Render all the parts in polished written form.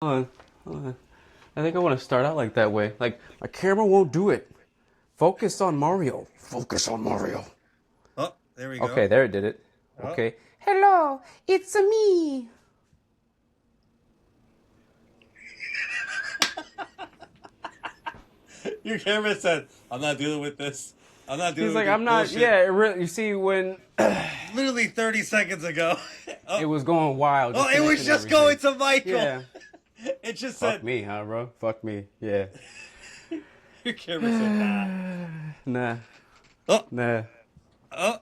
Hold on. I think I want to start out like that way. Like, my camera won't do it. Focus on Mario. Focus on Mario. Oh, there we Okay, go. there it did it. Oh, Okay. Hello, it's a me. your camera said, "I'm not dealing with this. I'm not He's dealing with like, this I'm not, bullshit." yeah, it really, you see, when Literally 30 seconds ago. it Oh, was going wild, oh, just it was connecting just everything. going to Michael. Yeah. It just Fuck said, me, huh, bro? Fuck me. Yeah. your camera said, "Nah." Nah. Oh, Nah. oh,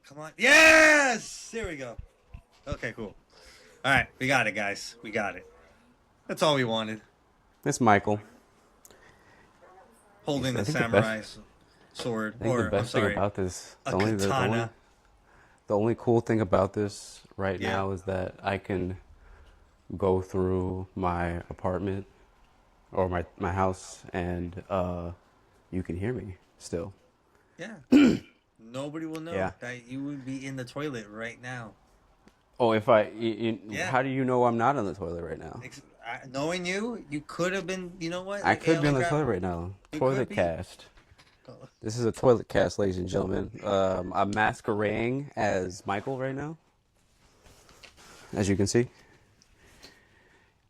come on. Yes, here we go. Okay, cool. All right, we got it, guys. We got it. That's all we wanted. It's Michael. Holding I the think the best, samurai sword, I think the or I'm best thing sorry, about this, a the only, katana. the only cool thing about this right Yeah. now is that I can go through my apartment or my house and you can hear me still. Yeah. Nobody will know Yeah. that you would be in the toilet right now. Oh, if Yeah. how do you know I'm not on the toilet right now? Knowing you, you could have been, you know what? I Like could be on alien the grab. toilet right now. You could Toilet be. cast. This is a toilet cast, ladies and gentlemen. I'm masquerading as Michael right now, as you can see.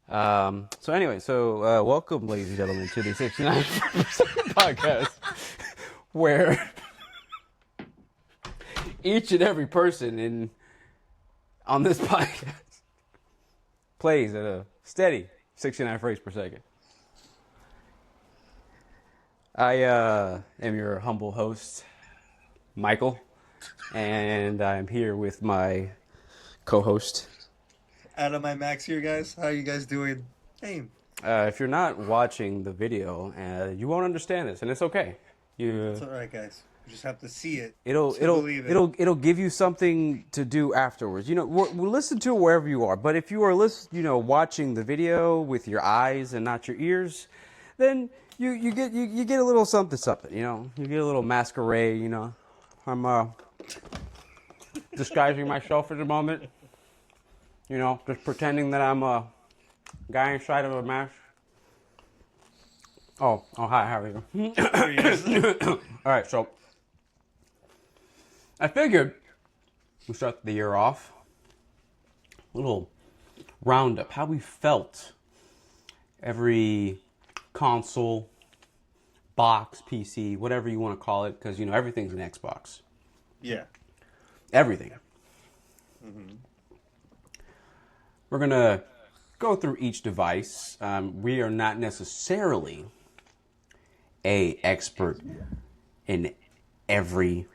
So anyway, welcome, ladies and gentlemen, to the 69% podcast, where each and every person on this podcast plays at a steady 69 frames per second. I am your humble host, Michael, and I'm here with my co-host. Out of my max here, guys. How you guys doing? Hey. If you're not watching the video, you won't understand this, and it's okay. It's all right, guys. You just have to see it It'll to it'll believe it. it'll give you something to do afterwards. We'll listen to it wherever you are. But if you are watching the video with your eyes and not your ears, then you get a little something something. You get a little masquerade. I'm disguising myself at the moment. Just pretending that I'm a guy inside of a mask. Oh, hi, how are you? There he is. All right, so I figured we start the year off. A little roundup, how we felt. Every console, box, PC, whatever you want to call it, because everything's an Xbox. Yeah. Everything. We're gonna go through each device. We are not necessarily a expert in every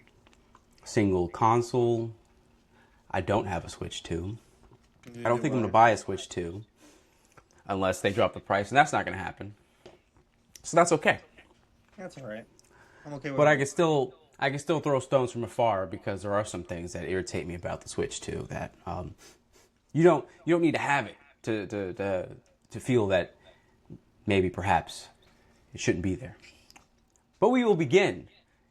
single console. I don't have a Switch 2. I don't think I'm going to buy a Switch 2 unless they drop the price, and that's not going to happen. So that's okay. That's all right. I'm okay with But it. I can still throw stones from afar because there are some things that irritate me about the Switch 2 that you don't need to have it to feel that maybe perhaps it shouldn't be there. But we will begin,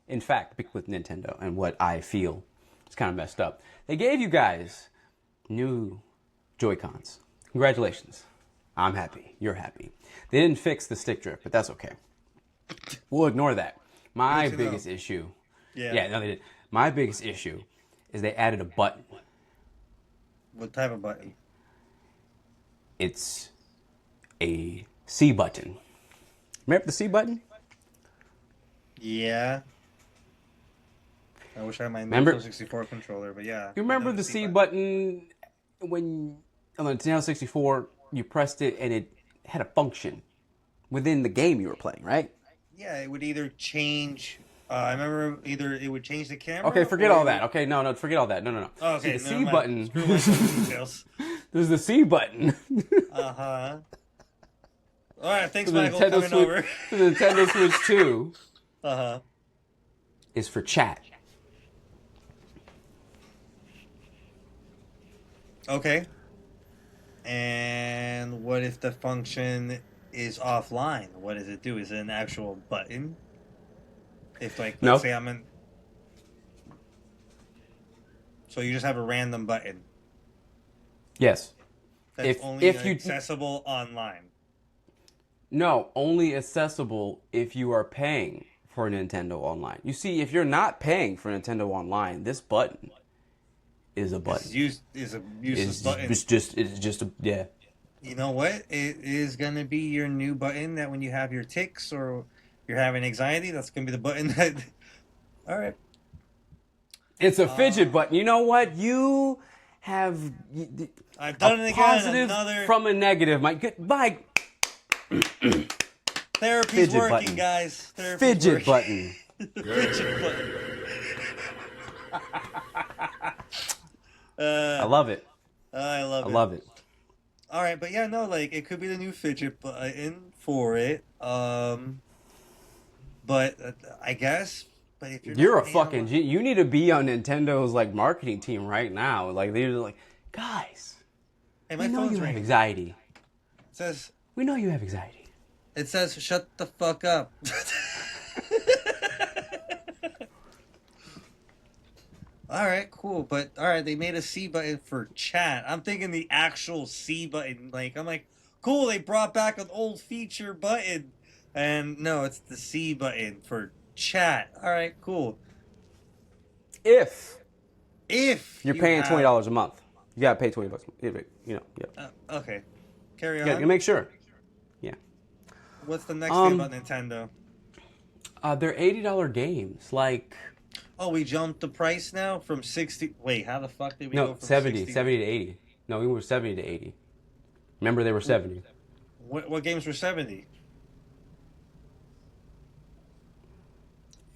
in fact, with Nintendo and what I feel is kind of messed up. They gave you guys new Joy-Cons. Congratulations. I'm happy. You're happy. They didn't fix the stick drift, but that's okay. We'll ignore that. My Good to know. biggest issue... Yeah. Yeah, no, they didn't. My biggest issue is they added a button. What type of button? It's a C button. Remember the C button? Yeah. I wish I had my Remember- Nintendo 64 controller, but yeah. You remember I know the C button when on the Nintendo 64 you pressed it and it had a function within the game you were playing, right? Yeah, it would either change. I remember either it would change the camera. Okay, forget or all it that. would- Okay, no, forget all that. No. Oh, See, okay, the never C mind. button. Screw my details. There's the C button. Uh huh. All right, thanks, to the Michael, Nintendo coming Switch, over. to the Nintendo Switch 2 Uh huh. is for chat. Okay. And what if the function is offline? What does it do? Is it an actual button? If, like, No. let's say I'm in. So you just have a random button. Yes. that's only accessible online. No, only accessible if you are paying for Nintendo Online. You see, if you're not paying for Nintendo Online, this button is a button. It's a useless button. It's just a yeah. You know what? It is gonna be your new button that when you have your tics or you're having anxiety, that's gonna be the button that. All right. It's a fidget button. You know what? You have I've done it again. Positive from a negative. Mike. Therapy's fidget working, button. guys. Fidget button. Fidget button. I love it. I love it. All right, but yeah, no, like it could be the new fidget button for it. But I guess. But if you're a fucking G, you need to be on Nintendo's like marketing team right now. Like they're like, guys, hey, we know you have anxiety. It says we know you have anxiety. It says, shut the fuck up. All right, cool. But, all right, they made a C button for chat. I'm thinking the actual C button. Like, I'm like, cool, they brought back an old feature button. And, no, it's the C button for chat. All right, cool. If you're paying $20 a month. You got to pay $20. You know, yeah. Okay. Carry on. Yeah, you make sure. Yeah. What's the next thing about Nintendo? They're $80 games. Like, oh, we jumped the price now from 60. Wait, how the fuck did we go from 70 to 80. No, we were 70 to 80. Remember, they were 70. What games were 70?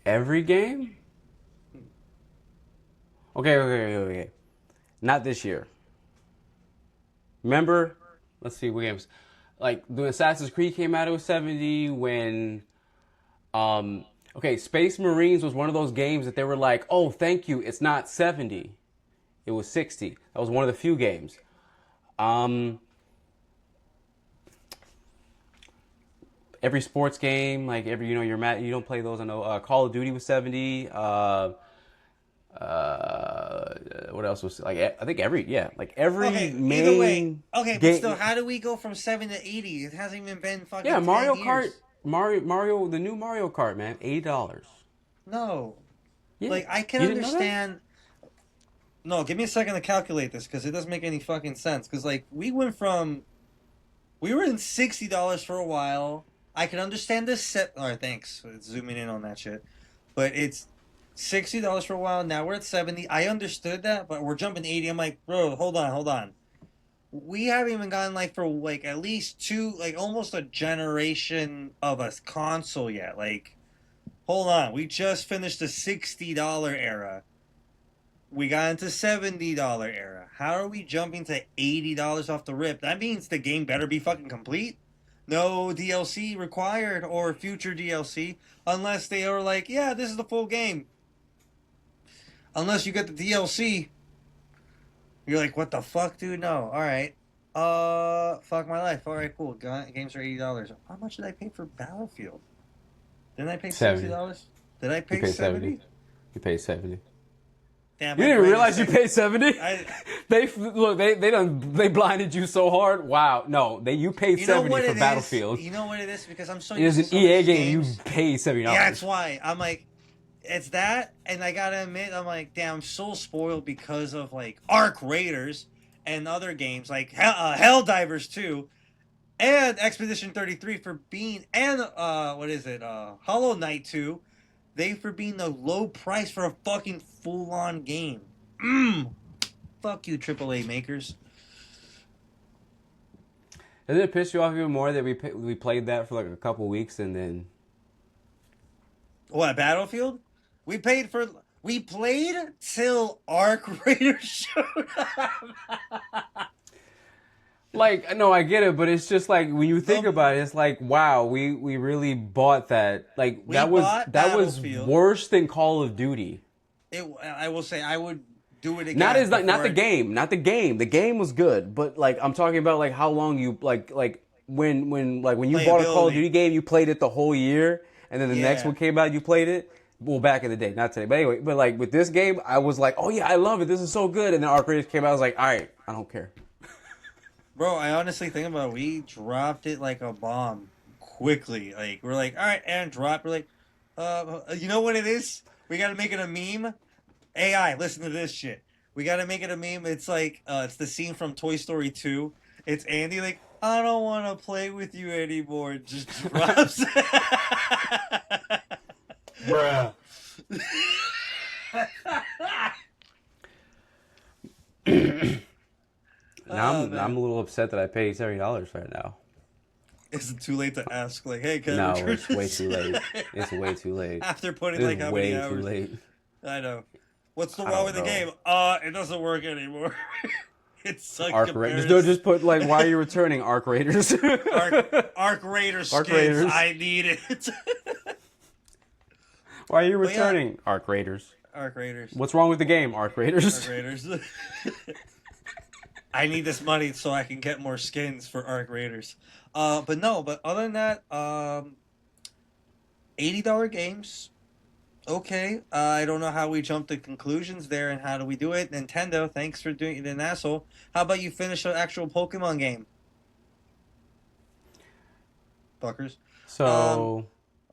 Every game? Okay. Not this year. Remember? Let's see what games. Like, when Assassin's Creed came out, it was 70. When, Space Marines was one of those games that they were like, oh, thank you, it's not 70. It was 60. That was one of the few games. Every sports game, like every, you're mad, you don't play those. I know Call of Duty was 70. What else was like? I think every main. Either way, okay, but still, how do we go from 7 to 80? It hasn't even been fucking. Yeah, Mario 10 Kart, years. Mario, the new Mario Kart, man, $80. No, yeah. Like I can understand. No, give me a second to calculate this because it doesn't make any fucking sense. Because like we were in $60 for a while. I can understand this set. All right, thanks. It's zooming in on that shit, but it's $60 for a while. Now we're at 70. I understood that, but we're jumping 80. I'm like, bro, hold on. We haven't even gotten like for like at least almost a generation of a console yet. Like, hold on. We just finished the $60 era. We got into $70 era. How are we jumping to $80 off the rip? That means the game better be fucking complete. No DLC required or future DLC unless they are like, yeah, this is the full game. Unless you get the DLC. You're like, what the fuck, dude? No. Alright. Fuck my life. Alright, cool. Games are $80. How much did I pay for Battlefield? Didn't I pay $60? Did I pay 70? You paid 70. Damn, you didn't realize you paid 70? They blinded you so hard. Wow. No, you paid 70 for Battlefield. You know what it is? Because I'm so used to so EA game, you paid $70. Yeah, that's why. I'm like, it's that, and I gotta admit, I'm like, damn, I'm so spoiled because of like Arc Raiders and other games like Helldivers 2 and Expedition 33 for being, and Hollow Knight 2. They for being the low price for a fucking full-on game. Fuck you, AAA makers. Doesn't it piss you off even more that we played that for like a couple weeks and then... What, Battlefield? We played till Arc Raiders showed up. Like, no, I get it, but it's just like when you think about it, it's like, wow, we really bought that. Like that was worse than Call of Duty. I will say I would do it again. Not the game. The game was good, but like I'm talking about like how long you like when you bought a Call of Duty game, you played it the whole year, and then the next one came out, you played it. Well, back in the day, not today, but anyway. But like with this game, I was like, oh yeah, I love it. This is so good. And then Arc Raiders came out, I was like, all right, I don't care. Bro, I honestly think about it, we dropped it like a bomb quickly. Like we're like, all right, and drop. We're like, you know what it is? We gotta make it a meme. AI, listen to this shit. We gotta make it a meme. It's like, it's the scene from Toy Story 2. It's Andy like, I don't want to play with you anymore. It just drops. Bruh. Now Oh I'm man, a little upset that I paid $70 right now. is it too late to ask? Like, hey, can I No, return it's way this? too late. It's way too late. After putting It's like how many way too hours? late. I know. What's the I wrong don't with the know. game? It doesn't work anymore. It sucks Arc Raiders. No, comparison. just put like, why are you returning Arc Raiders? Arc Raider Arc skins. Raiders. I need it. Why are you But yeah, returning Arc Raiders? Arc Raiders. What's wrong with the game, Arc Arc Raiders? Raiders. I need this money so I can get more skins for Arc Raiders. But no, but other than that, $80 games. Okay. I don't know how we jumped to conclusions there and how do we do it. Nintendo, thanks for doing it, an asshole. How about you finish an actual Pokemon game? Fuckers. Um, So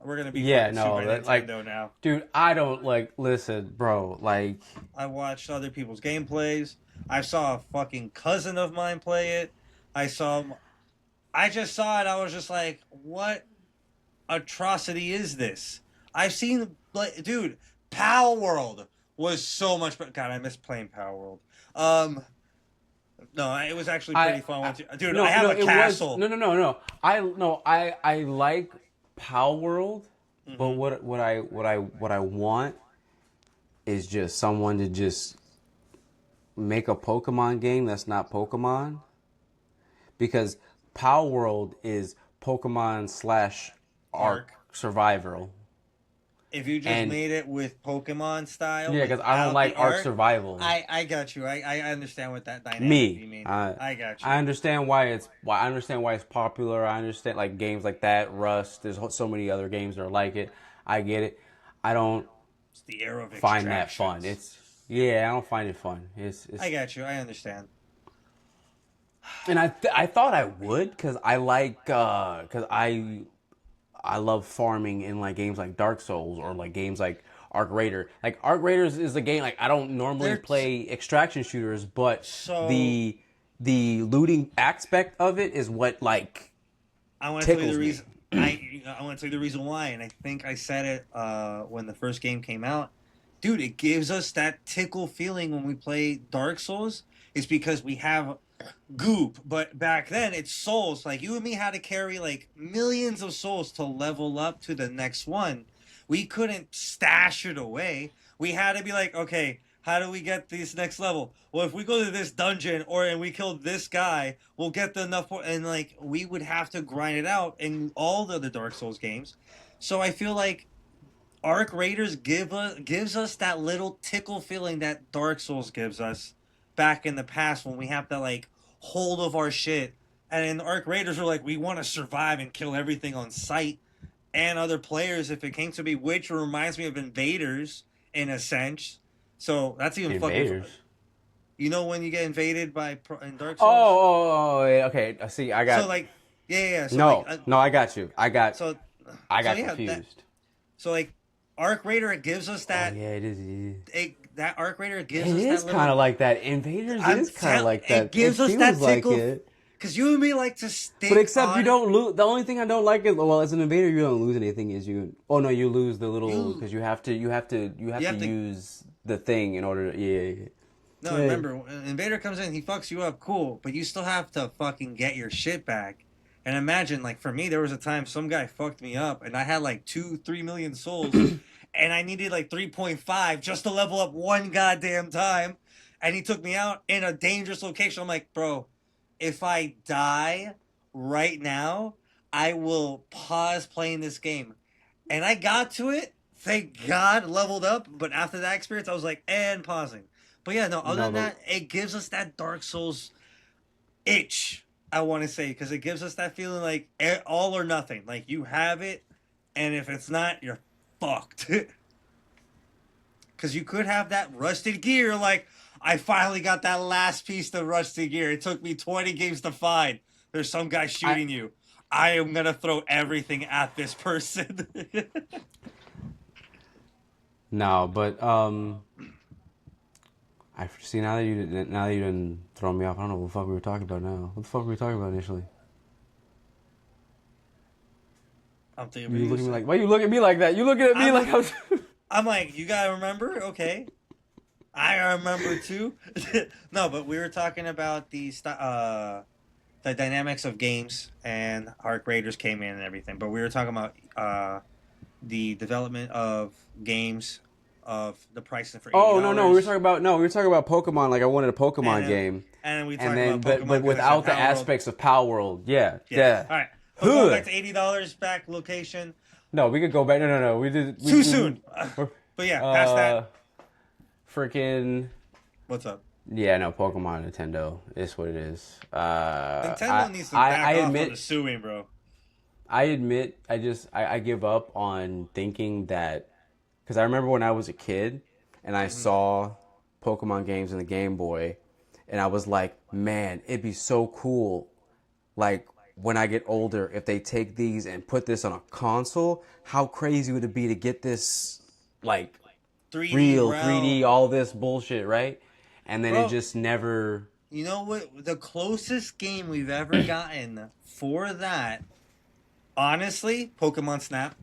we're gonna be yeah, fucking sued no, by that like, Nintendo now. dude, I don't like. Listen, bro, like, I watched other people's gameplays. I saw a fucking cousin of mine play it. I saw. I just saw it. I was just like, what atrocity is this? I've seen, like, dude, Power World was so much. God, I miss playing Power World. Um, no, it was actually pretty fun. Dude, no, I have no, a it castle. was no. I like Pal World, but Mm-hmm. what I want is just someone to just make a Pokemon game that's not Pokemon, because Pal World is Pokemon slash Ark Arc. survival. If you just And made it with Pokemon style, yeah, because I don't without like the Ark art, survival. I got you. I understand what that dynamic you Me, mean. I I got you. I understand why I understand why it's popular. I understand like games like that, Rust. There's so many other games that are like it. I get it. I don't It's the era of find that fun. extractions. It's yeah, I don't find it fun. It's I got you. I understand. and I thought I would because I like because I love farming in like games like Dark Souls or like games like Arc Raider. Like Arc Raiders is a game like I don't normally They're play extraction shooters, but so the looting aspect of it is what like I want to tell you tickles the me. reason. I want to tell you the reason why, and I think I said it when the first game came out. Dude, it gives us that tickle feeling when we play Dark Souls. It's because we have goop, but back then it's souls. Like you and me had to carry like millions of souls to level up to the next one. We couldn't stash it away. We had to be like, okay, how do we get this next level? Well, if we go to this dungeon and we kill this guy, we'll get the enough and like we would have to grind it out in all the other Dark Souls games. So I feel like Arc Raiders gives us that little tickle feeling that Dark Souls gives us back in the past when we have to like hold of our shit. And in Arc Raiders, we're like, we want to survive and kill everything on sight and other players if it came to be, which reminds me of Invaders in a sense. So that's even fucking. Invaders. You know when you get invaded by in Dark Oh, Souls. yeah, okay. I see. I got So like, yeah. So no, like, no. I got you. I got so yeah, confused. so like, Arc Raider it gives us Oh that. yeah, it is. That Arc Raider gives It us is that kind of little. like that. Invaders is kind of like that. It gives us feels that like tickle. it. Because you and me like to stick. But except on you don't lose. The only thing I don't like is well, as an invader, you don't lose anything. Is you? Oh no, you lose the little because you have to use the thing in order to yeah. No, Yeah. remember, when Invader comes in, he fucks you up, cool, but you still have to fucking get your shit back. And imagine, like, for me, there was a time some guy fucked me up, and I had like 3 million souls, and I needed like 3.5 just to level up one goddamn time. And he took me out in a dangerous location. I'm like, bro, if I die right now, I will pause playing this game. And I got to it, thank God, leveled up, but after that experience, I was like, and pausing. But yeah, no, other No, than that, it gives us that Dark Souls itch, I want to say, because it gives us that feeling like all or nothing. Like you have it, and if it's not, you're fucked. Because you could have that rusted gear, like, I finally got that last piece to rusty gear. It took me 20 games to find. There's some guy I shooting you. I am gonna throw everything at this person. no, but I see now that you didn't throw me off. I don't know what the fuck we were talking about now. What the fuck were we talking about initially? I'm thinking You look at me like, why you look at me like that? You looking at me like I'm. I'm like, you gotta remember, okay? I remember too. No, but we were talking about the dynamics of games, and Arc Raiders came in and everything. But we were talking about the development of games, of the pricing for Oh no no, we were $80, talking about Pokemon. Like I wanted a Pokemon and then, game, and then we and talked then about Pokemon but because I said without the Power World. aspects of Power World. Yeah, Yeah. yeah. All right. But going back to $80 back location. No, we could go back. No. We did Too soon. But yeah, past that. Freaking. What's up? Yeah, no, Pokemon Nintendo is what it is. Nintendo needs to back off on the suing, bro. I admit, I give up on thinking that, because I remember when I was a kid and I saw Pokemon games in the Game Boy, and I was like, man, it'd be so cool, like when I get older, if they take these and put this on a console, how crazy would it be to get this, like, 3D real realm. 3D, all this bullshit, right? And then Bro, it just never. You know what? The closest game we've ever gotten for that, honestly, Pokemon Snap.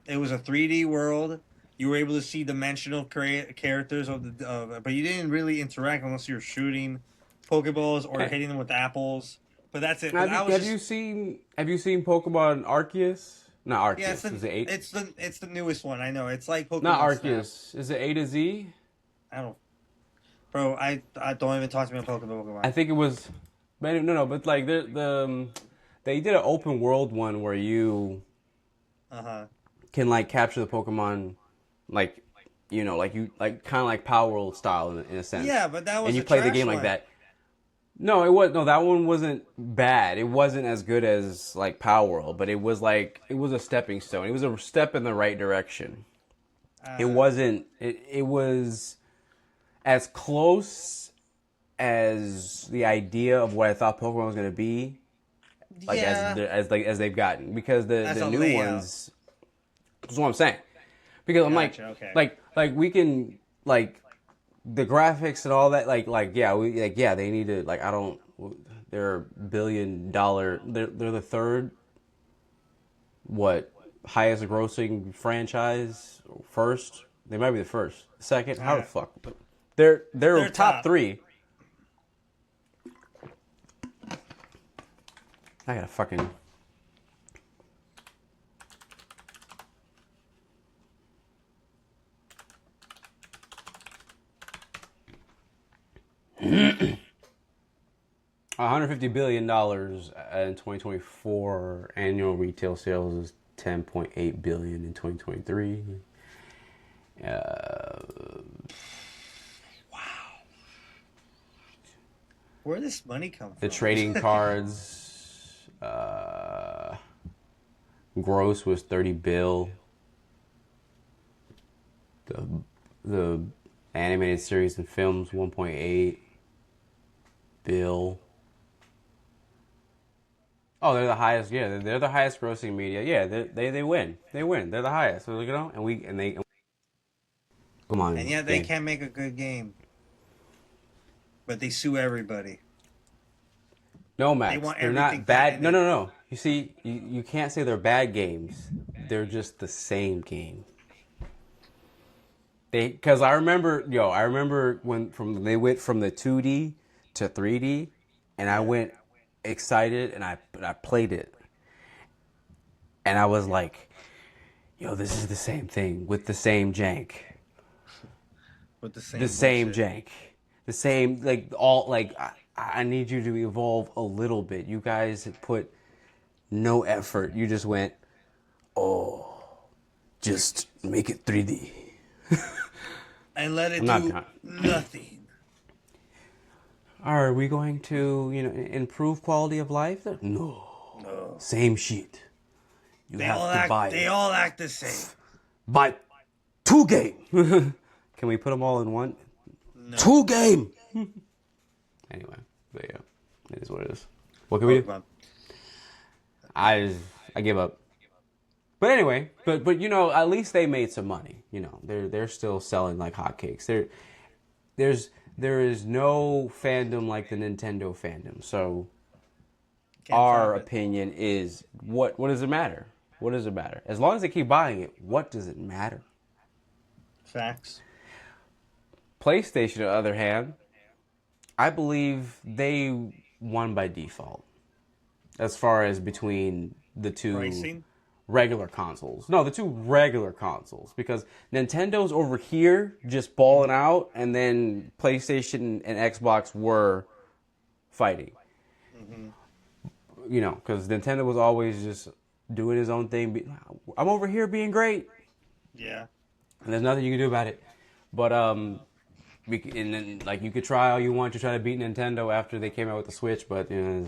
It was a 3D world. You were able to see dimensional characters but you didn't really interact unless you were shooting Pokeballs or hitting them with apples. But that's it. Have you seen Pokemon Arceus? Not Arceus. Yeah, Is it 8? It's the newest one. I know. It's like Pokemon. Not Arceus. Snap. Is it A to Z? I don't. Bro, I don't even talk to me about Pokemon. I think it was. But like they did an open world one where you can like capture the Pokemon, like like you like kind of like Power World style in a sense. Yeah, but that was and you play the game like that. No, that one wasn't bad. It wasn't as good as like Power World, but it was a stepping stone. It was a step in the right direction. It wasn't. It was as close as the idea of what I thought Pokemon was going to be, like as they've gotten, because the new ones. That's what I'm saying. Because I'm like we can like the graphics and all that they need to like I don't. They're $1 billion. They're the third. What highest grossing franchise? First, they might be the first. Second, how the fuck? They're top 3. I gotta fucking. $150 billion in 2024. Annual retail sales is 10.8 billion in 2023. Where does this money come from? The trading cards gross was 30 bill. The animated series and films 1.8 bill. Oh, they're the highest. Yeah, they're the highest grossing media. Yeah, they win. They win. They're the highest. So and they come on. And yet they can't make a good game. But they sue everybody. No, Max, they're not bad. No. You see, you can't say they're bad games. They're just the same game. Because I remember when they went from the 2D to 3D, and I went excited and I played it, and I was like, "Yo, this is the same thing with the same jank, with the same jank, the same like all like I need you to evolve a little bit. You guys had put no effort. You just went, oh, just make it 3D." And let it do nothing. Are we going to, improve quality of life? No. Same shit. They all act the same. Buy 2 games. Can we put them all in one? No. 2 game. Anyway, but yeah, it is what it is. What can we do? I give up. But anyway, but you know, at least they made some money. You know, they're still selling like hotcakes. There is no fandom like the Nintendo fandom. So Can't our top it. opinion is what does it matter? What does it matter? As long as they keep buying it, what does it matter? Facts. PlayStation, on the other hand, I believe they won by default as far as between the two Pricing. regular consoles. No, the 2 regular consoles, because Nintendo's over here just balling out, and then PlayStation and Xbox were fighting. You know, because Nintendo was always just doing his own thing. I'm over here being great, Yeah. and there's nothing you can do about it. But and then like you could try all you want to try to beat Nintendo after they came out with the Switch, but you know,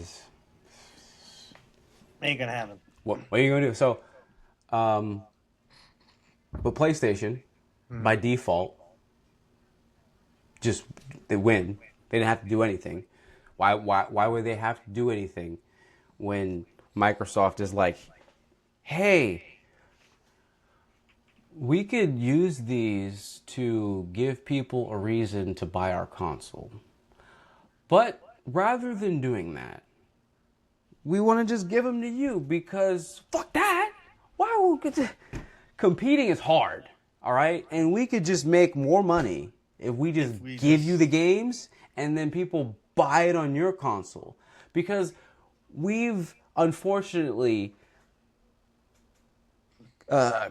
Ain't gonna happen. what are you gonna do? So, but PlayStation, by default, just they win. They didn't have to do anything. Why would they have to do anything when Microsoft is like, hey, we could use these to give people a reason to buy our console. But rather than doing that, we want to just give them to you because fuck that. Why would we competing is hard, all right? And we could just make more money if we just give you the games and then people buy it on your console. Because we've unfortunately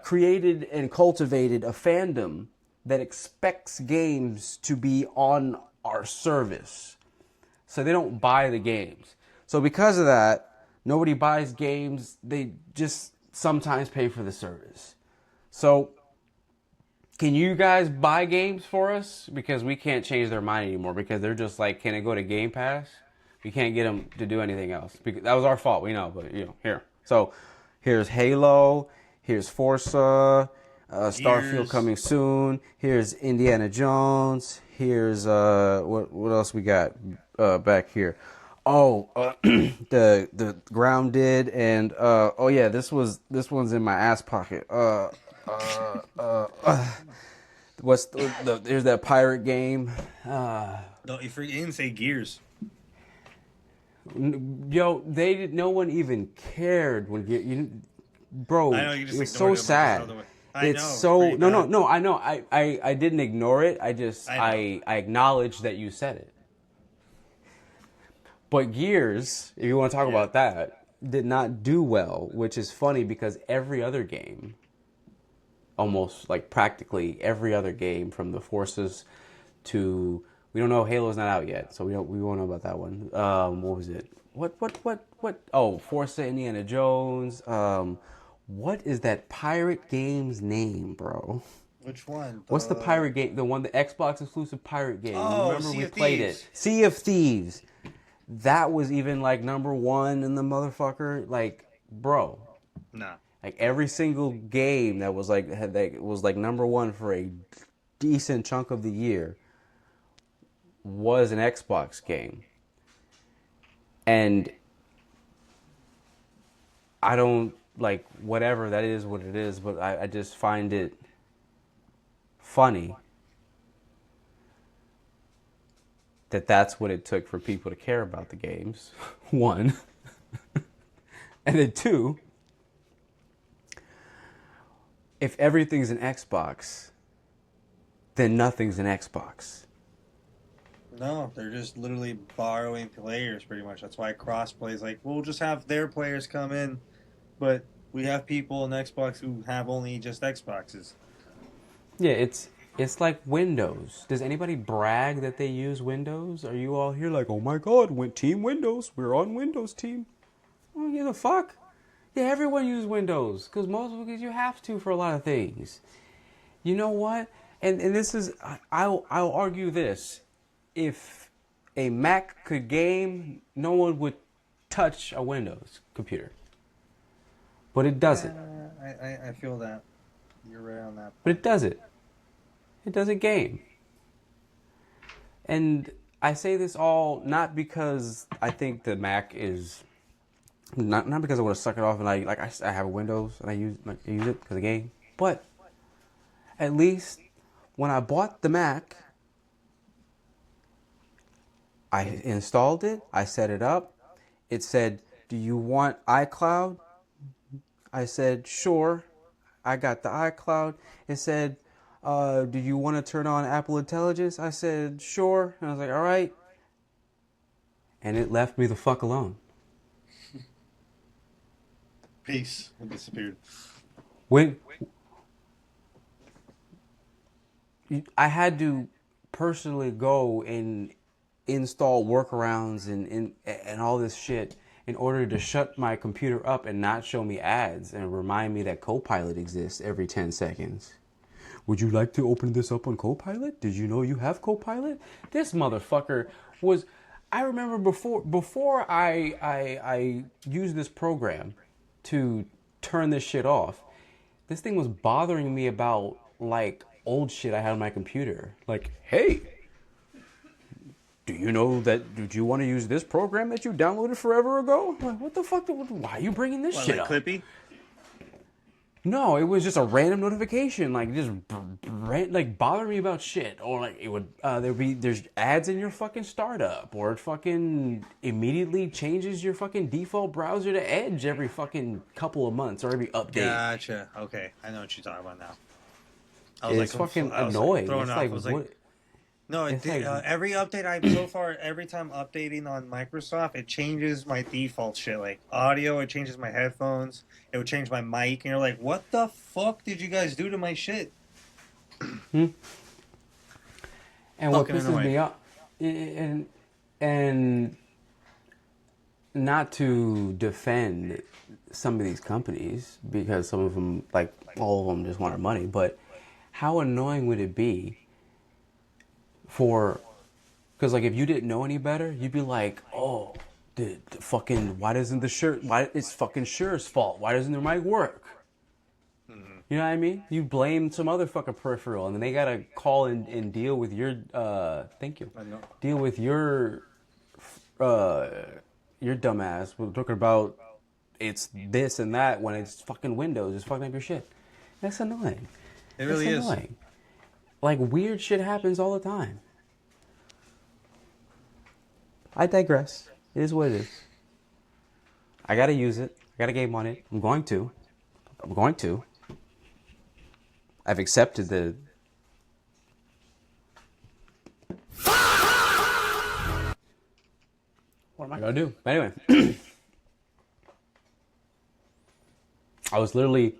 created and cultivated a fandom that expects games to be on our service. So they don't buy the games. So because of that, nobody buys games. They just sometimes pay for the service. So can you guys buy games for us? Because we can't change their mind anymore. Because they're just like, can it go to Game Pass? We can't get them to do anything else. Because that was our fault, we know. But, you know, here. So here's Halo. Here's Forza. Starfield coming soon. Here's Indiana Jones. Here's, what else we got back here? Oh, the Grounded, and oh yeah, this one's in my ass pocket. What's there's that pirate game. No, you didn't say Gears. Yo, no one even cared when bro. I know, you just it was so sad. It's so no. I know. I didn't ignore it. I acknowledged that you said it. But Gears, if you want to talk about that, did not do well, which is funny because every other game, almost like practically every other game, from the Forces to, we don't know, Halo's not out yet, so we won't know about that one. What was it? What? Oh, Forza, Indiana Jones. What is that pirate game's name, bro? Which one? What's the pirate game? The one, the Xbox exclusive pirate game. Oh, remember Sea we of played Thieves. it. Sea of Thieves. That was even like number 1 in the motherfucker. Like, bro. Nah. Like every single game that was like number 1 for a decent chunk of the year was an Xbox game. And I don't like whatever, that is what it is, but I just find it funny that that's what it took for people to care about the games. 1. And then 2, if everything's an Xbox, then nothing's an Xbox. No, they're just literally borrowing players pretty much. That's why crossplay is like, we'll just have their players come in, but we have people on Xbox who have only just Xboxes. Yeah, it's like Windows. Does anybody brag that they use Windows? Are you all here like, oh my god, Team Windows, we're on Windows team? I don't give a fuck. Yeah, everyone uses Windows because you have to for a lot of things. You know what? And this is, I'll argue this: if a Mac could game, no one would touch a Windows computer. But it doesn't. I feel that. You're right on that. But it does it. It doesn't game. And I say this all not because I think the Mac is not because I want to suck it off and I have Windows and I use it because of the game, but at least when I bought the Mac, I installed it, I set it up. It said, "Do you want iCloud?" I said, "Sure." I got the iCloud. It said, "Do you want to turn on Apple Intelligence?" I said, "Sure." And I was like, "All right." And it left me the fuck alone. Peace. It disappeared. When I had to personally go and install workarounds and all this shit in order to shut my computer up and not show me ads and remind me that Copilot exists every 10 seconds. Would you like to open this up on Copilot? Did you know you have Copilot? This motherfucker was... I remember before I used this program to turn this shit off, this thing was bothering me about, like, old shit I had on my computer. Like, hey, do you know that, did you want to use this program that you downloaded forever ago? Like, what the fuck? Why are you bringing this shit like up? Clippy? No, it was just a random notification, like just like bother me about shit, or like it would there's ads in your fucking startup, or it fucking immediately changes your fucking default browser to Edge every fucking couple of months or every update. Gotcha. Okay, I know what you're talking about now. I It's like, fucking I was annoying. Like, it's off. like I was what? like, no, It's like every update so far, every time updating on Microsoft, it changes my default shit. Like audio, it changes my headphones. It would change my mic, and you're like, what the fuck did you guys do to my shit? And what Fucking pisses annoying. me off, and not to defend some of these companies, because some of them, like all of them, just want our money, but how annoying would it be for, because like if you didn't know any better, you'd be like, oh, the fucking, why doesn't the shirt, why, it's fucking Sure's fault, why doesn't their mic work? You know what I mean? You blame some other fucking peripheral, and then they gotta call and deal with your thank you, I know. deal with your dumbass. We're talking about it's this and that when it's fucking Windows. It's fucking up your shit. That's annoying. It really It's is. annoying. Like, weird shit happens all the time. I digress. It is what it is. I gotta use it. I got a game on it. I'm going to. I've accepted the... What am I gonna do? But anyway. I was literally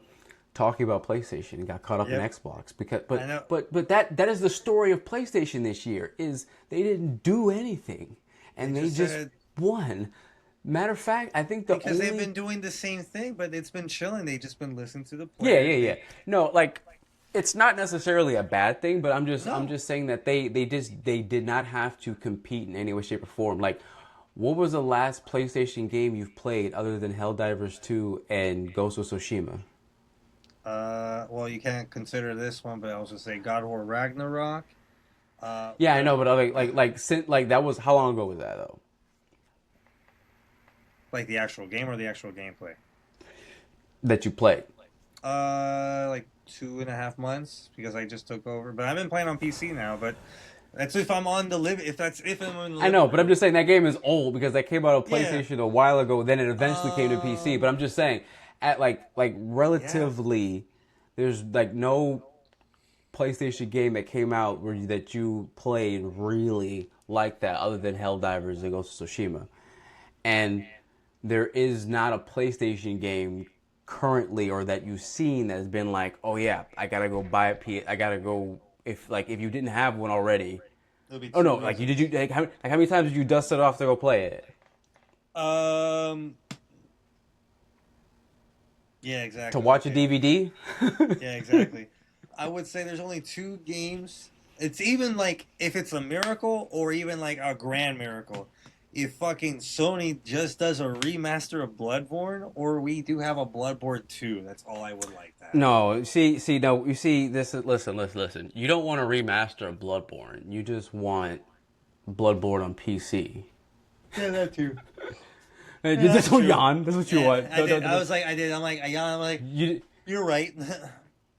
talking about PlayStation and got caught up in Xbox because but that is the story of PlayStation this year, is they didn't do anything and they just won. Matter of fact, I think because they've been doing the same thing, but it's been chilling. They've just been listening to the players. Yeah. No, like, it's not necessarily a bad thing, but I'm just saying that they did not have to compete in any way, shape, or form. Like, what was the last PlayStation game you've played other than Helldivers 2 and Ghost of Tsushima? Well, you can't consider this one, but I was gonna say God of War Ragnarok. Yeah, I know, but like that was, how long ago was that though? Like the actual game or the actual gameplay? That you played? Like 2.5 months, because I just took over. But I've been playing on PC now. But that's if I'm on the live. If I'm on the I know, but I'm just saying that game is old because that came out on PlayStation a while ago. Then it eventually came to PC. But I'm just saying, at like relatively, there's like no PlayStation game that came out that you played really like that other than Helldivers and Ghost of Tsushima. And there is not a PlayStation game currently or that you've seen that has been like, oh yeah, I gotta go buy I gotta go, if you didn't have one already. Oh no, like how many times did you dust it off to go play it? Yeah, exactly. To watch a DVD? Yeah, exactly. I would say there's only 2 games. It's even like if it's a miracle or even like a grand miracle. If fucking Sony just does a remaster of Bloodborne, or we do have a Bloodborne 2, that's all I would like that. No, no, you see, this is, listen. You don't want a remaster of Bloodborne. You just want Bloodborne on PC. Yeah, that too. Hey, Yeah, just that's don't true. yawn. That's what you Yeah, want. I did. I was like, I did. I'm like, I'm like, You, you're right.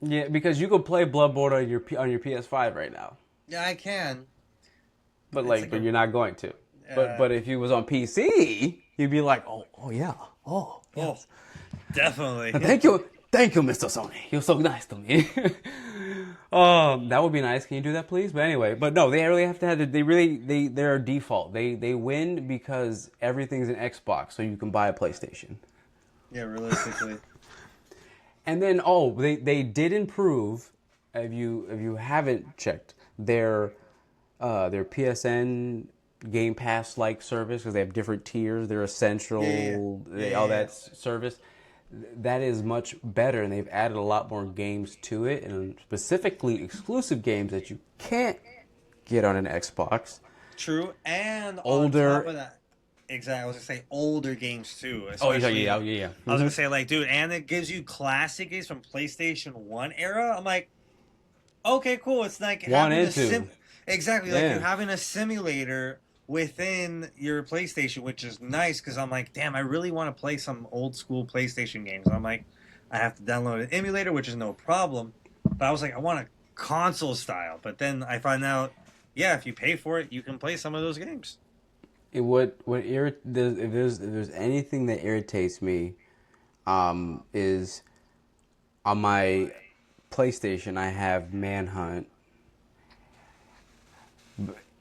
yeah, because you could play Bloodborne on your PS5 right now, Yeah, I can. but It's like but you're not going to. uh, But if you was on PC, you'd be like, oh yeah, oh oh, yes. definitely. Thank you, Mr. Sony. You're so nice to me. That would be nice. Can you do that, please? But anyway, but no, they really have to have. They're a default. They win because everything's an Xbox, so you can buy a PlayStation. Yeah, realistically. And then they did improve. If you haven't checked their PSN Game Pass like service, because they have different tiers. Their essential, all that service. That is much better, and they've added a lot more games to it, and specifically exclusive games that you can't get on an Xbox. True, and Older. on top of that, exactly. I was gonna say older games too. Oh, yeah. Especially, Yeah. I was gonna say like, dude, and it gives you classic games from PlayStation 1 era. I'm like, okay, cool. It's like One having and a two. exactly like Yeah. you're having a simulator within your PlayStation, which is nice because I'm like, damn, I really want to play some old school PlayStation games. I'm like, I have to download an emulator, which is no problem. But I was like, I want a console style. But then I find out, yeah, if you pay for it, you can play some of those games. If there's anything that irritates me, is on my PlayStation I have Manhunt.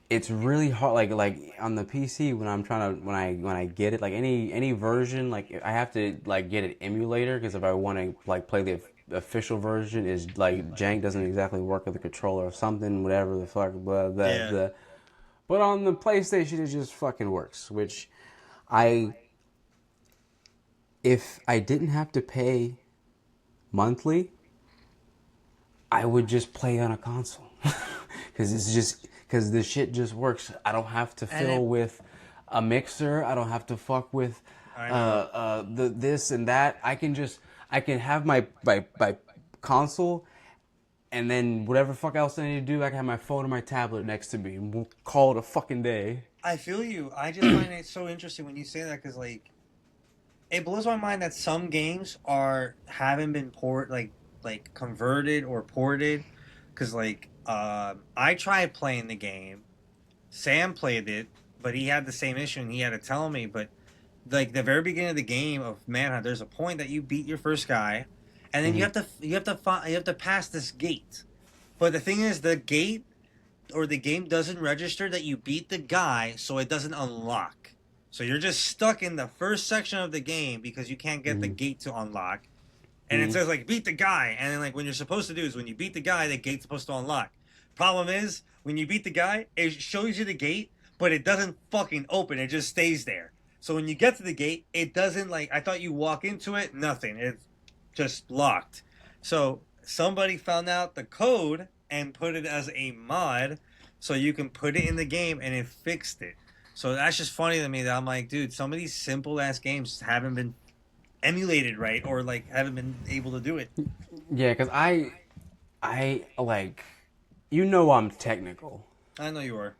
It's really hard, like on the PC when I'm trying to when I get it, like any version, like I have to like get an emulator, because if I want to like play the official version, is like jank, doesn't exactly work with the controller or something, whatever the fuck, blah, blah, Yeah. blah. But on the PlayStation it just fucking works, which I if I didn't have to pay monthly, I would just play on a console. Because the shit just works. I don't have to fiddle with a mixer. I don't have to fuck with I know. the this and that. I can have my console, and then whatever fuck else I need to do, I can have my phone or my tablet next to me, and we'll call it a fucking day. I feel you. I just find it so interesting when you say that because like it blows my mind that some games haven't been like converted or ported because like I tried playing the game. Sam played it, but he had the same issue and he had to tell me. But like the very beginning of the game of Manhunt, there's a point that you beat your first guy, and then you have to pass this gate. But the thing is, the gate or the game doesn't register that you beat the guy, so it doesn't unlock. So you're just stuck in the first section of the game because you can't get the gate to unlock. And it says like beat the guy, and then like when you're supposed to do is when you beat the guy, the gate's supposed to unlock. Problem is when you beat the guy, it shows you the gate, but it doesn't fucking open. It just stays there. So when you get to the gate, it doesn't like I thought you walk into it, nothing. It's just locked. So somebody found out the code and put it as a mod, so you can put it in the game, and it fixed it. So that's just funny to me that I'm like, dude, some of these simple ass games haven't been emulated right or like haven't been able to do it. Yeah, because I like, I'm technical, I know you are.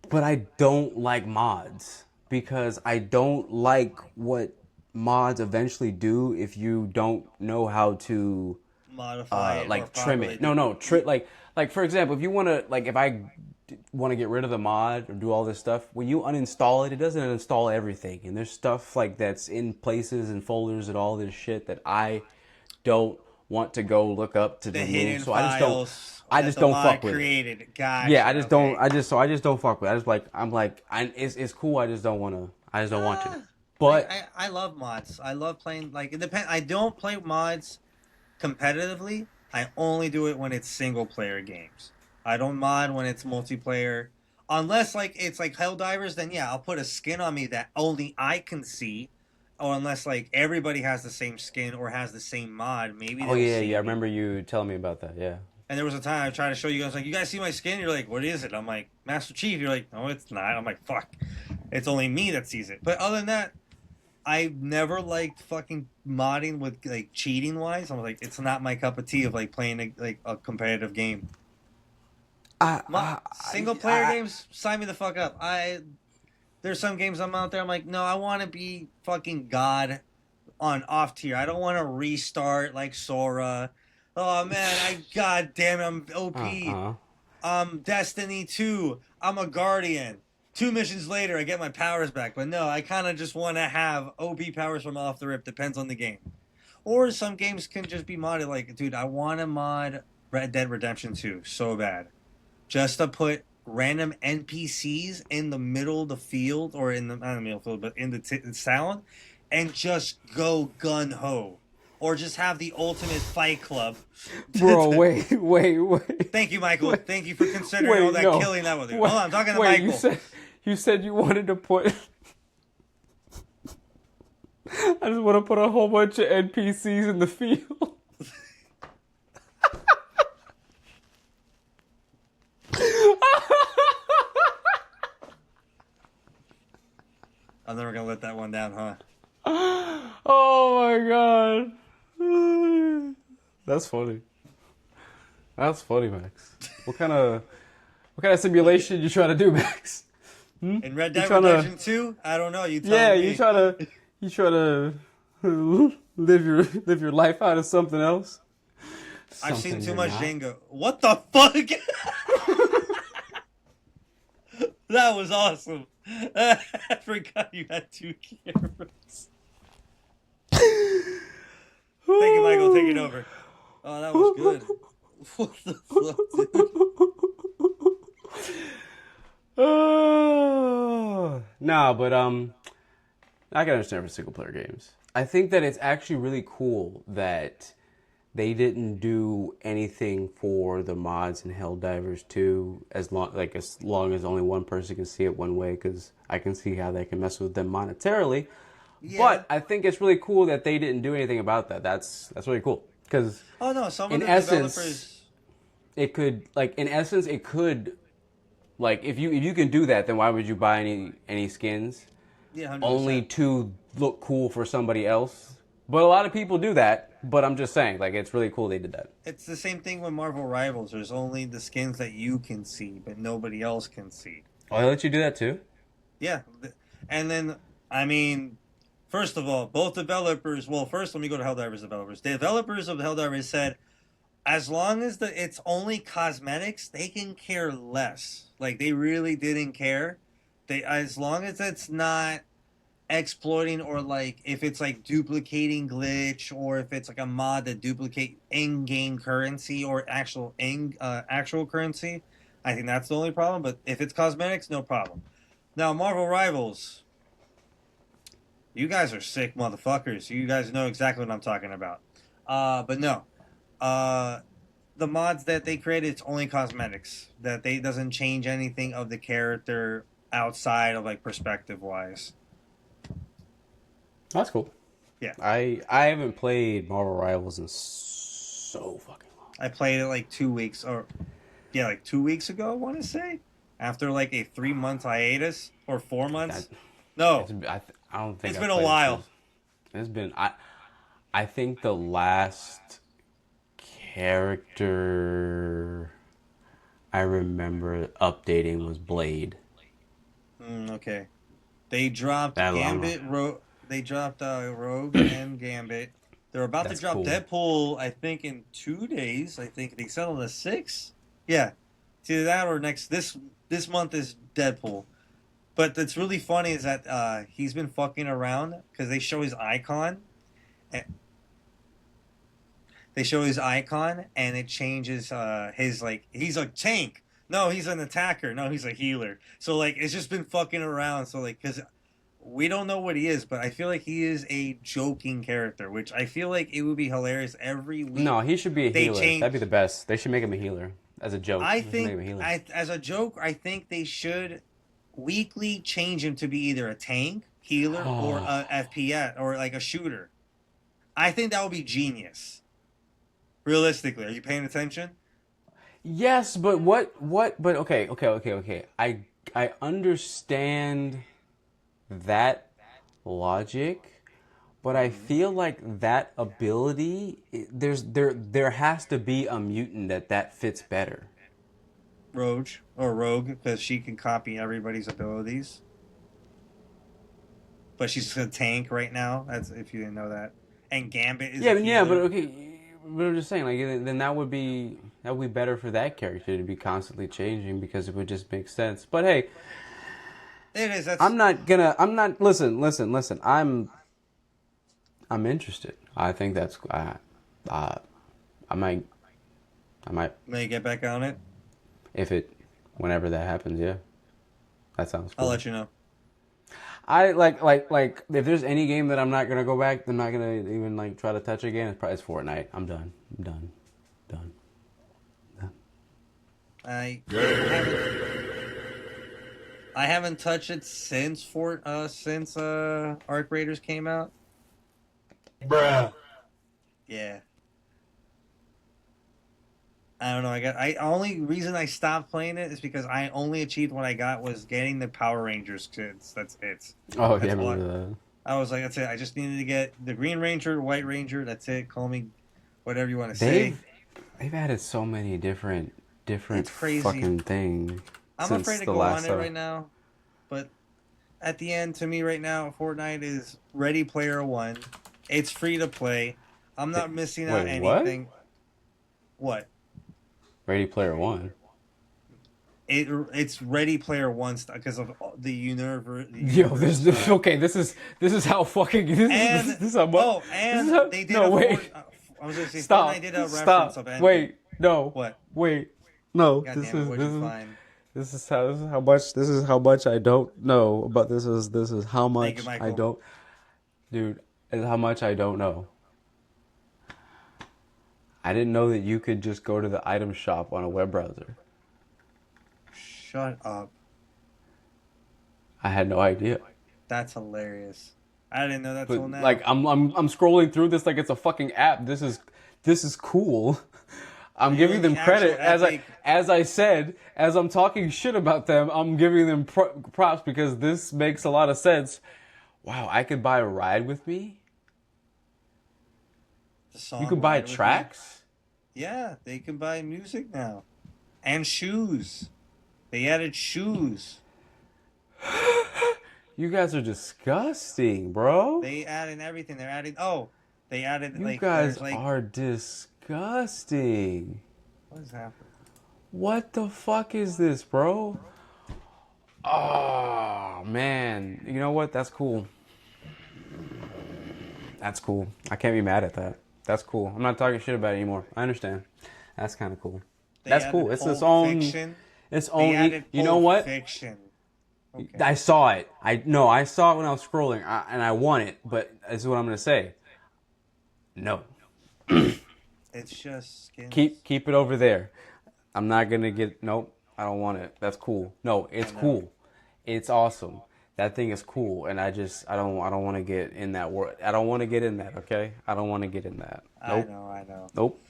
but I don't like mods because I don't like what mods eventually do if you don't know how to Modify it or like trim properly it. No, like for example, if you want to like if I want to get rid of the mod or do all this stuff, when you uninstall it, it doesn't uninstall everything, and there's stuff like that's in places and folders and all this shit that I don't want to go look up to the remove. hidden So files I that just the don't mod fuck with it. created. Gotcha. Yeah, I just okay. don't. I just don't fuck with it. It's cool. I just don't want to. I just don't want to. Ah, But I love mods. I love playing like it depends. I don't play mods competitively. I only do it when it's single player games. I don't mod when it's multiplayer. Unless like it's like Helldivers, then yeah, I'll put a skin on me that only I can see. Or unless like everybody has the same skin or has the same mod, maybe oh they'll yeah, see yeah, I me. remember you telling me about that. Yeah. And there was a time I tried to show you guys, like, you guys see my skin? You're like, what is it? I'm like, Master Chief. You're like, no, it's not. I'm like, fuck. It's only me that sees it. But other than that, I've never liked fucking modding with, like, cheating-wise. I'm like, it's not my cup of tea of, like, playing, like, a competitive game. Single player games, sign me the fuck up. There's some games I'm out there. I'm like, no, I want to be fucking God on off tier. I don't want to restart like Sora. Oh man, god damn it, I'm OP. Destiny 2. I'm a guardian. 2 missions later, I get my powers back. But no, I kind of just want to have OP powers from off the rip. Depends on the game. Or some games can just be modded. Like, dude, I want to mod Red Dead Redemption 2 so bad. Just to put random NPCs in the middle of the field, or in the, not in the middle of the field, but in the sound, and just go gun ho. Or just have the ultimate fight club. Bro, wait. Thank you, Michael. Thank you for considering all that killing that with you. Hold on, I'm talking to Michael. You said you wanted to put... I just want to put a whole bunch of NPCs in the field. I'm never going to let that one down, huh? Oh my god. That's funny. That's funny, Max. What kind of simulation you trying to do, Max? In Red Dead Redemption 2? I don't know. You tell me. Yeah, you try to live your life out of something else. I've seen too much Django. What the fuck? That was awesome. I forgot you had 2 cameras. Thank you, Michael. Take it over. Oh, that was good. What the fuck, dude? Nah, but I can understand for single player games. I think that it's actually really cool that they didn't do anything for the mods in Helldivers 2 as long as only one person can see it one way, because I can see how they can mess with them monetarily. Yeah. But I think it's really cool that they didn't do anything about that. That's really cool, because some of the developers, it could if you can do that, then why would you buy any skins? Yeah, 100%. Only to look cool for somebody else. But a lot of people do that. But I'm just saying, it's really cool they did that. It's the same thing with Marvel Rivals. There's only the skins that you can see, but nobody else can see. Oh, they let you do that too? Yeah. And then, first of all, both developers... Well, first, let me go to Helldivers developers. The developers of Helldivers said, as long as it's only cosmetics, they can care less. They really didn't care. As long as it's not exploiting, or if it's duplicating glitch, or if it's a mod that duplicate in-game currency or actual currency, I think that's the only problem. But if it's cosmetics, no problem. Now, Marvel Rivals, you guys are sick motherfuckers. You guys know exactly what I'm talking about. But no, the mods that they created, it's only cosmetics. That they doesn't change anything of the character outside of perspective wise. That's cool. Yeah. I haven't played Marvel Rivals in so fucking long. I played it 2 weeks, 2 weeks ago, I want to say. After a 3-month hiatus, or 4 months. No. I don't think it's been a while. It's been... I think the last character I remember updating was Blade. Okay. They dropped Gambit, they dropped Rogue and Gambit. They're about to drop Deadpool, I think, in 2 days. I think they said on the 6th. Yeah. It's either that or this month is Deadpool. But that's really funny is that he's been fucking around because they show his icon. They show his icon and it changes his he's a tank. No, he's an attacker. No, he's a healer. So it's just been fucking around. So because we don't know what he is, but I feel like he is a joking character, which I feel like it would be hilarious every week. No, he should be a healer. That'd be the best. They should make him a healer as a joke. I think as a joke, I think they should weekly change him to be either a tank, healer, or a FPS, or a shooter. I think that would be genius. Realistically, are you paying attention? Yes, but but okay. I understand that logic, but I feel like that ability, there has to be a mutant that fits better. Rogue because she can copy everybody's abilities, but she's a tank right now. That's if you didn't know that. And Gambit is a Yeah, but healer. okay, but I'm just saying, like, then that would be better for that character to be constantly changing because it would just make sense. But hey, It is. I'm not gonna. I'm not. Listen. I'm interested. I think that's. Uh, I might. I might. May get back on it. If it, whenever that happens, yeah, that sounds I'll cool. let you know. I like if there's any game that I'm not gonna go back, I'm not gonna even like try to touch again. It's Fortnite. I'm done. I'm done. Done. Done. I haven't touched it since Arc Raiders came out. Bruh. Yeah. I don't know. I only reason I stopped playing it is because I only achieved what I got was getting the Power Rangers kids. That's it. Oh That's yeah, all remember that. I was like, that's it. I just needed to get the Green Ranger, White Ranger. That's it. Call me whatever you want to say. They've added so many different It's crazy. fucking things. I'm since afraid to the go last on it right now, but at the end, to me, right now, Fortnite is Ready Player One. It's free to play. I'm not missing out Wait, what? anything. What? Ready Player One. It's Ready Player One because of the universe. Yo, okay. This is how fucking this is how much. Oh, and this is how, they did no wait. I was gonna say Stop. Fortnite did a reference Stop. of ending. Wait. No. What? Wait. No. God damn it! What'd you find? This is how much I don't know. But this is how much Thank you, Michael. I don't. Dude, this is how much I don't know. I didn't know that you could just go to the item shop on a web browser. Shut up. I had no idea. That's hilarious. I didn't know that till But now. like I'm scrolling through this like it's a fucking app. This is cool. I'm You're giving the them credit actual as I said, as I'm talking shit about them, I'm giving them props because this makes a lot of sense. Wow, I could buy a ride with me? The song You could buy Ride With Me. tracks? Yeah, they can buy music now. And shoes. They added shoes. You guys are disgusting, bro. They added everything. They added You like guys there's, like, are disgusting. what is happening? What the fuck is this, bro? Oh, man. You know what? That's cool. That's cool. I can't be mad at that. That's cool. I'm not talking shit about it anymore. I understand. That's kind of cool. They That's added cool. It's its Pulp own. Fiction. Its They own. added You know Pulp what? Fiction. Okay. I saw it. I saw it when I was scrolling, and I want it. But this is what I'm gonna say. No. It's just skins. Keep it over there. I'm not gonna get. Nope. I don't want it. That's cool. No, it's cool. It's awesome. That thing is cool, and I don't want to get in that world. I don't want to get in that. Okay. I don't want to get in that. Nope. I know. Nope.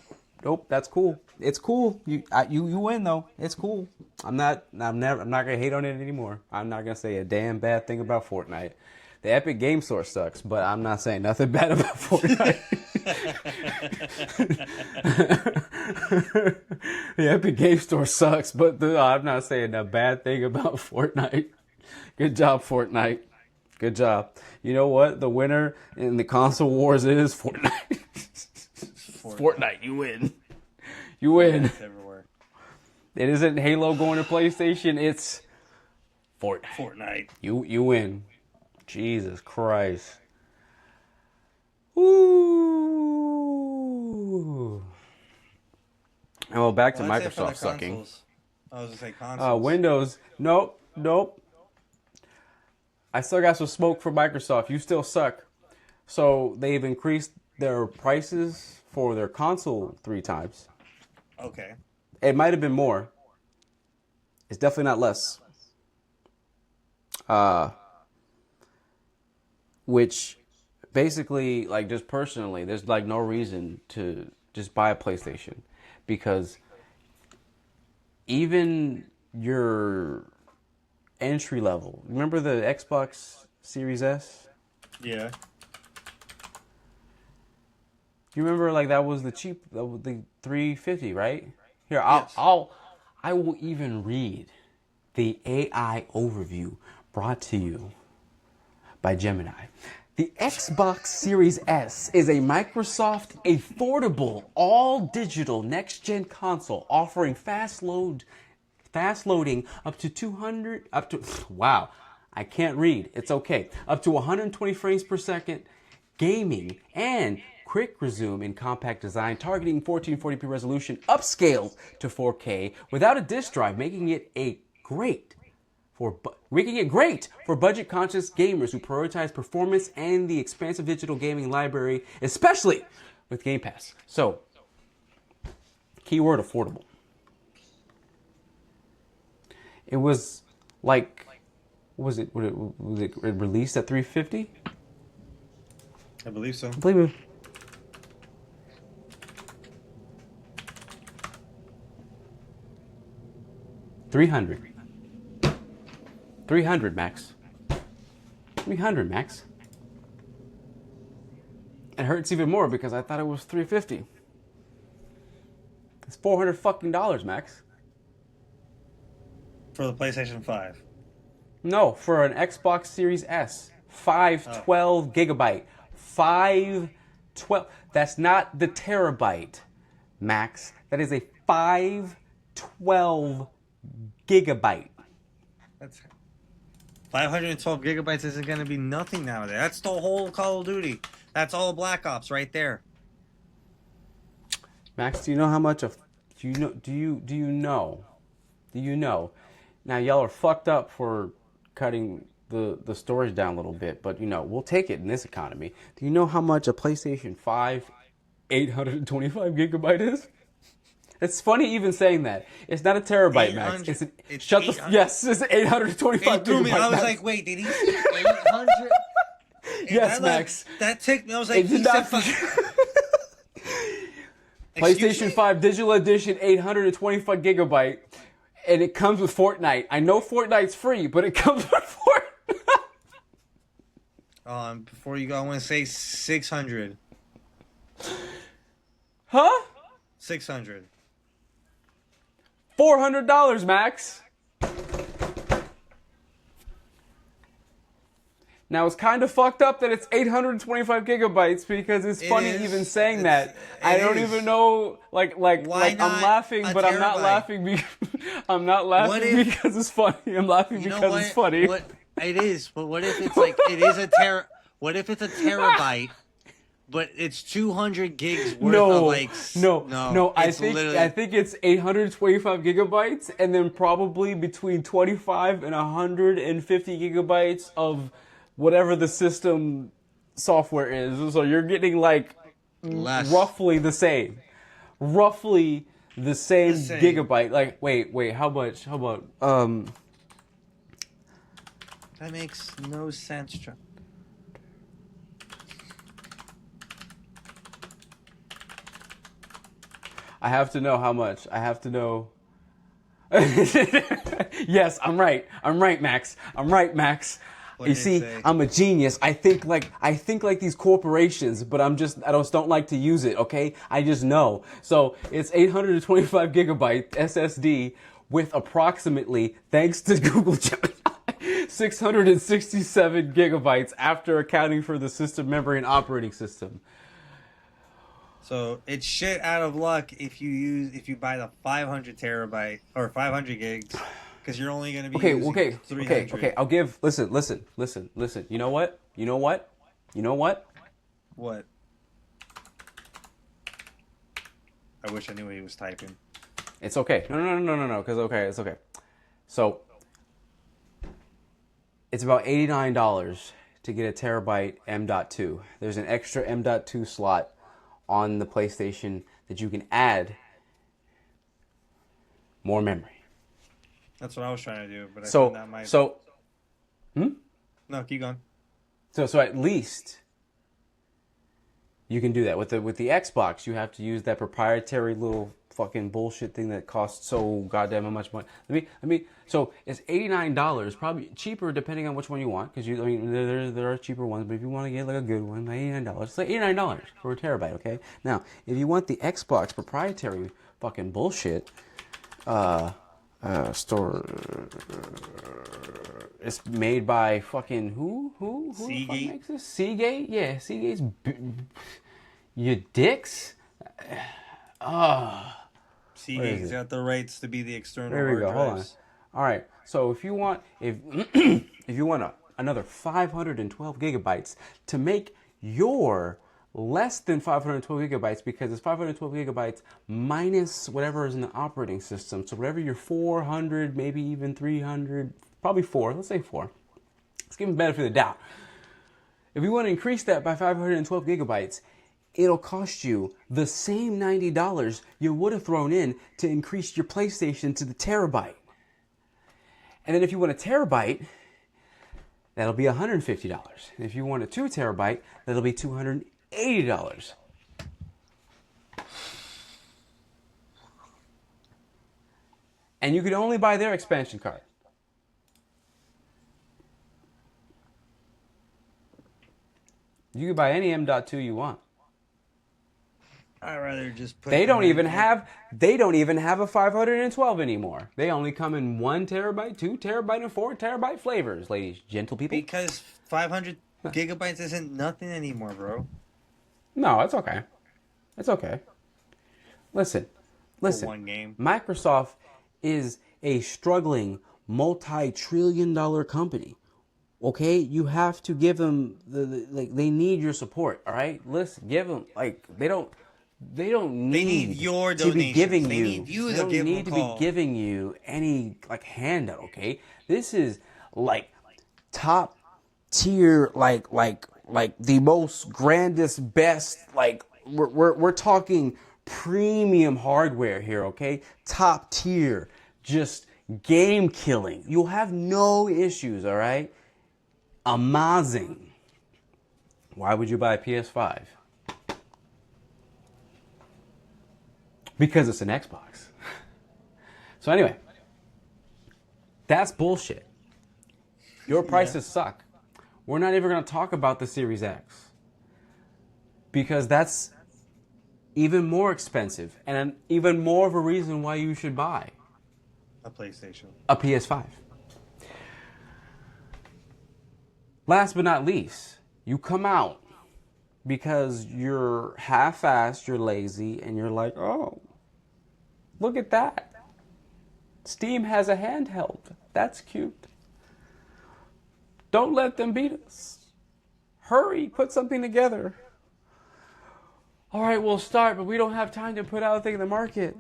That's cool. It's cool. You win though. It's cool. I'm not gonna hate on it anymore. I'm not gonna say a damn bad thing about Fortnite. The Epic Game Store sucks, but I'm not saying nothing bad about Fortnite. The Epic Game Store sucks, but I'm not saying a bad thing about Fortnite. Good job, Fortnite. Good job. You know what? The winner in the console wars is Fortnite. Fortnite, you win. You win. It's everywhere. It isn't Halo going to PlayStation. It's Fortnite. You win. Jesus Christ. Ooh. And well, back to Well, that's it for Microsoft the sucking. consoles. I was gonna say consoles. Windows. Nope. I still got some smoke for Microsoft. You still suck. So they've increased their prices for their console 3 times. Okay. It might have been more. It's definitely not less. Which basically, like, just personally, there's like no reason to just buy a PlayStation because even your entry level, remember the Xbox Series S? Yeah. You remember like that was the cheap, the $350, right? Here, Yes. I will even read the AI overview brought to you by Gemini. The Xbox Series S is a Microsoft affordable, all-digital next-gen console offering fast loading up to 200 up to wow, I can't read. It's okay. Up to 120 frames per second, gaming and quick resume in compact design, targeting 1440p resolution, upscaled to 4K without a disk drive, making it great for budget-conscious gamers who prioritize performance and the expansive digital gaming library, especially with Game Pass. So, keyword affordable. It was like, was it released at $350? I believe so. I believe it. $300. $300, Max. $300, Max. It hurts even more because I thought it was $350. It's $400 fucking dollars, Max. For the PlayStation 5. No, for an Xbox Series S. 512 gigabyte. 512. That's not the terabyte, Max. That is a 512 gigabyte. That's 512 gigabytes isn't going to be nothing nowadays. That's the whole Call of Duty. That's all Black Ops right there. Max, do you know how much of do you know? Now y'all are fucked up for cutting the storage down a little bit, but we'll take it in this economy. Do you know how much a PlayStation 5 825 gigabyte is? It's funny even saying that. It's not a terabyte, Max. It's it's 825 gigabytes. I was like, wait, did he say 800? Yes, Max. That ticked me. I was like, he not said PlayStation 5 Digital Edition 825 gigabyte, and it comes with Fortnite. I know Fortnite's free, but it comes with Fortnite. Before you go, I want to say 600. Huh? 600. $400, Max. Now it's kind of fucked up that it's 825 gigabytes because it's funny even saying that. I don't even know, like I'm laughing, but I'm not laughing. I'm not laughing because it's funny. I'm laughing because it's funny. It is, but what if it's like What if it's a terabyte? But it's 200 gigs worth of like... No. I think it's 825 gigabytes and then probably between 25 and 150 gigabytes of whatever the system software is. So you're getting like roughly the same. Roughly the same gigabyte. Like, wait, how much? How about... That makes no sense, John. I have to know how much. I have to know. Yes, I'm right. I'm right, Max. I'm right, Max. You see, I'm a genius. I think like these corporations, but I don't like to use it, okay? I just know. So it's 825 gigabyte SSD with approximately, thanks to Google Gemini, 667 gigabytes after accounting for the system memory and operating system. So it's shit out of luck if you buy the 500 terabyte or 500 gigs, because you're only going to be using 300. Okay. I'll give. Listen. You know what? What? I wish I knew what he was typing. It's okay. No. It's okay. So it's about $89 to get a terabyte M.2. There's an extra M.2 slot on the PlayStation that you can add more memory. That's what I was trying to do, but I found that might... No, keep going. So at least you can do that. With the Xbox, you have to use that proprietary little fucking bullshit thing that costs so goddamn much money. So it's $89, probably cheaper depending on which one you want, because there are cheaper ones, but if you want to get like a good one, $89. It's like $89 for a terabyte, okay? Now, if you want the Xbox proprietary fucking bullshit, Store. It's made by fucking who the fuck Seagate? makes this? Seagate? Yeah, Seagate's. You dicks. Seagate's got the rights to be the external There we hard go. Hold on. drives. All right. So if you want another 512 gigabytes to make your less than 512 gigabytes, because it's 512 gigabytes minus whatever is in the operating system. So whatever your 400, maybe even 300, probably 4. Let's say 4. Let's give them benefit of the doubt. If you want to increase that by 512 gigabytes, it'll cost you the same $90 you would have thrown in to increase your PlayStation to the terabyte. And then if you want a terabyte, that'll be $150. And if you want a 2 terabyte, that'll be $280. And you can only buy their expansion card. You can buy any M.2 you want. I'd rather just put. They don't even have a 512 anymore. They only come in 1 terabyte, 2 terabyte, and 4 terabyte flavors, ladies, gentle people. Because 500 gigabytes isn't nothing anymore, bro. No, it's okay. It's okay. Listen. One game. Microsoft is a struggling multi-trillion-dollar company. Okay, you have to give them they need your support. All right, listen, give them they don't need. They need your to be donations. giving They you. need you They to don't give them need a to be call. giving you any handout. Okay, this is top tier, the most grandest, best. We're talking premium hardware here. Okay, top tier, just game killing. You'll have no issues. All right. Amazing. Why would you buy a PS5? Because it's an Xbox. So anyway, that's bullshit. Your prices suck. We're not even going to talk about the Series X. Because that's even more expensive and even more of a reason why you should buy A PlayStation. a PS5. Last but not least, you come out because you're half-assed, you're lazy, and you're like, oh, look at that. Steam has a handheld. That's cute. Don't let them beat us. Hurry, put something together. All right, we'll start, but we don't have time to put out a thing in the market.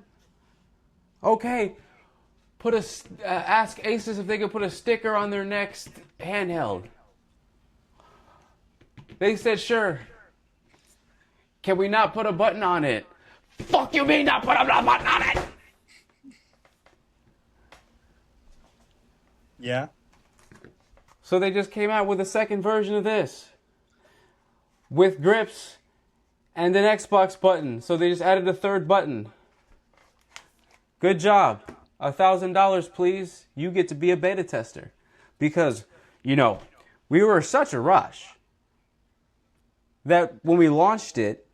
Okay, ask Asus if they could put a sticker on their next handheld. They said, sure. Can we not put a button on it? Fuck you mean not put a button on it? Yeah. So they just came out with a second version of this. With grips and an Xbox button. So they just added a third button. Good job. $1,000, please. You get to be a beta tester. Because, we were such a rush that when we launched it,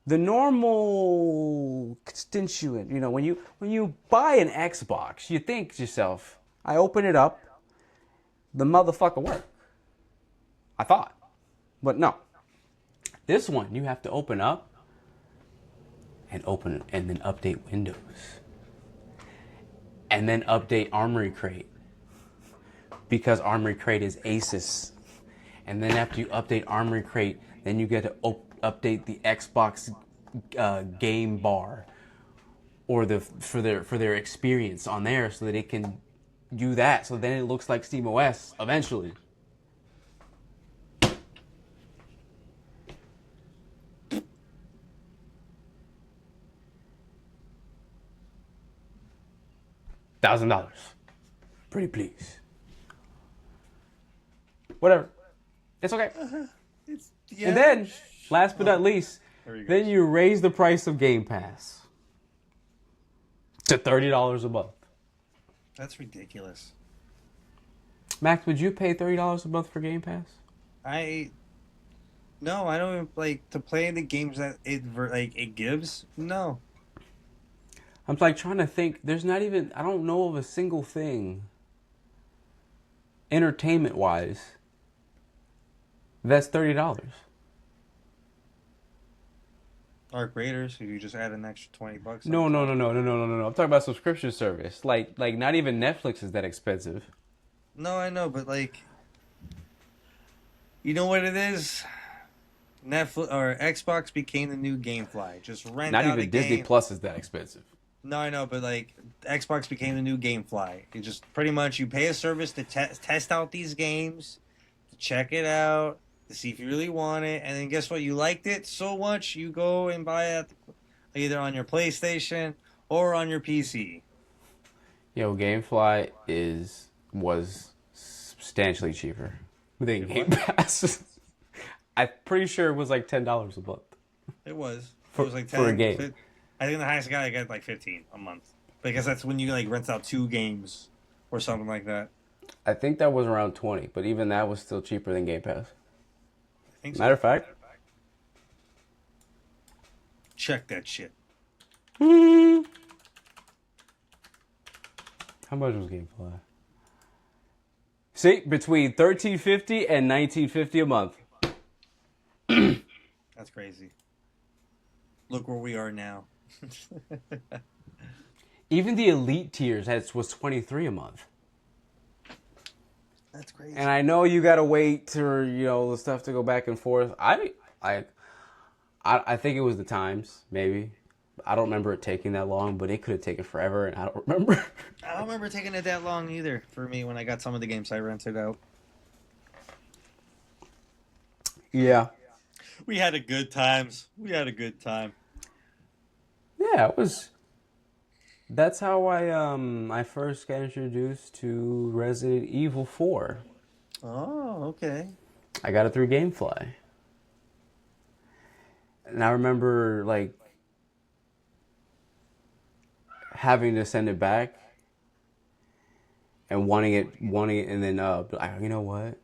the normal constituent, when you buy an Xbox, you think to yourself, I open it up, the motherfucker work. I thought. But no. This one you have to open up and then update Windows. And then update Armory Crate. Because Armory Crate is Asus. And then after you update Armory Crate, then you get to update the Xbox game bar or for their experience on there, so that it can do that. So then it looks like SteamOS eventually. $1,000. Pretty please. Whatever. It's okay. Yeah. And then, last but not least, then you raise the price of Game Pass to $30 a month. That's ridiculous. Max, would you pay $30 a month for Game Pass? No, I don't even to play the games that it gives. No. I'm like trying to think. There's not even. I don't know of a single thing, entertainment wise, that's $30. Arc Raiders, if you just add an extra $20. No. I'm talking about subscription service. Like not even Netflix is that expensive. No, I know, but like, you know what it is? Netflix or Xbox became the new GameFly. Just rent Not out even a Disney game. Plus is that expensive. No, I know, but like Xbox became the new GameFly. It just pretty much you pay a service to test out these games, to check it out, to see if you really want it, and then guess what? You liked it so much, you go and buy it either on your PlayStation or on your PC. Yo, GameFly was substantially cheaper than Game Pass. I'm pretty sure it was like $10 a month. It was. For- It was like 10, for a game. I think the highest guy I got like 15 a month. Because that's when you like rent out 2 games or something like that. I think that was around 20, but even that was still cheaper than Game Pass. I think so. Matter of fact, Check that shit. how much was GameFly? See, between $13.50 and $19.50 a month. That's crazy. Look where we are now. Even the elite tiers was $23 a month. That's crazy. And I know you gotta wait for the stuff to go back and forth. I think it was the times, maybe. I don't remember it taking that long, but it could have taken forever, and I don't remember. I don't remember taking it that long either for me when I got some of the games I rented out. Yeah. We had a good times. We had a good time. Yeah, it was. That's how I first got introduced to Resident Evil 4. Oh, okay. I got it through GameFly. And I remember like having to send it back and wanting it and then you know what?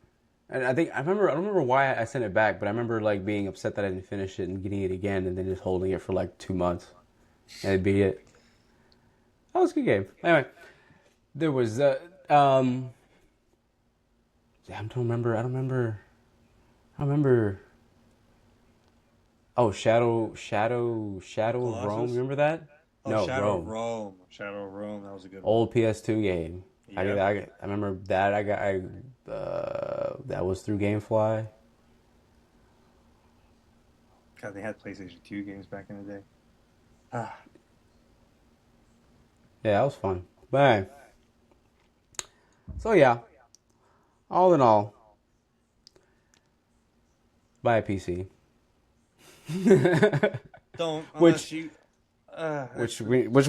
And I don't remember why I sent it back, but I remember like being upset that I didn't finish it and getting it again and then just holding it for like 2 months. And I beat it. That was a good game. Anyway, there was I don't remember. Oh, Shadow of Rome. Remember that? Oh, No, Shadow Rome. of Rome. Shadow of Rome. That was a good one. Old PS2 game. Yep. I remember that. That was through GameFly. God, they had PlayStation 2 games back in the day. Ah. Yeah, that was fun. Bang. So yeah, all in all, buy a PC. Don't Which- unless you.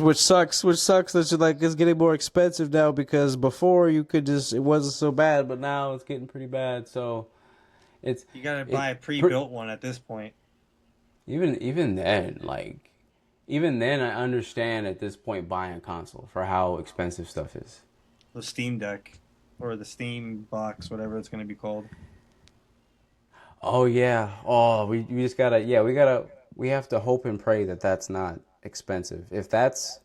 Which sucks. Which sucks that it's getting more expensive now because before it wasn't so bad, but now it's getting pretty bad. So it's You gotta buy a pre-built one at this point. even then I understand at this point buying a console for how expensive stuff is. The Steam Deck or the Steam Box, whatever it's gonna be called. Oh yeah. Oh, we just we have to hope and pray that that's not expensive. If that's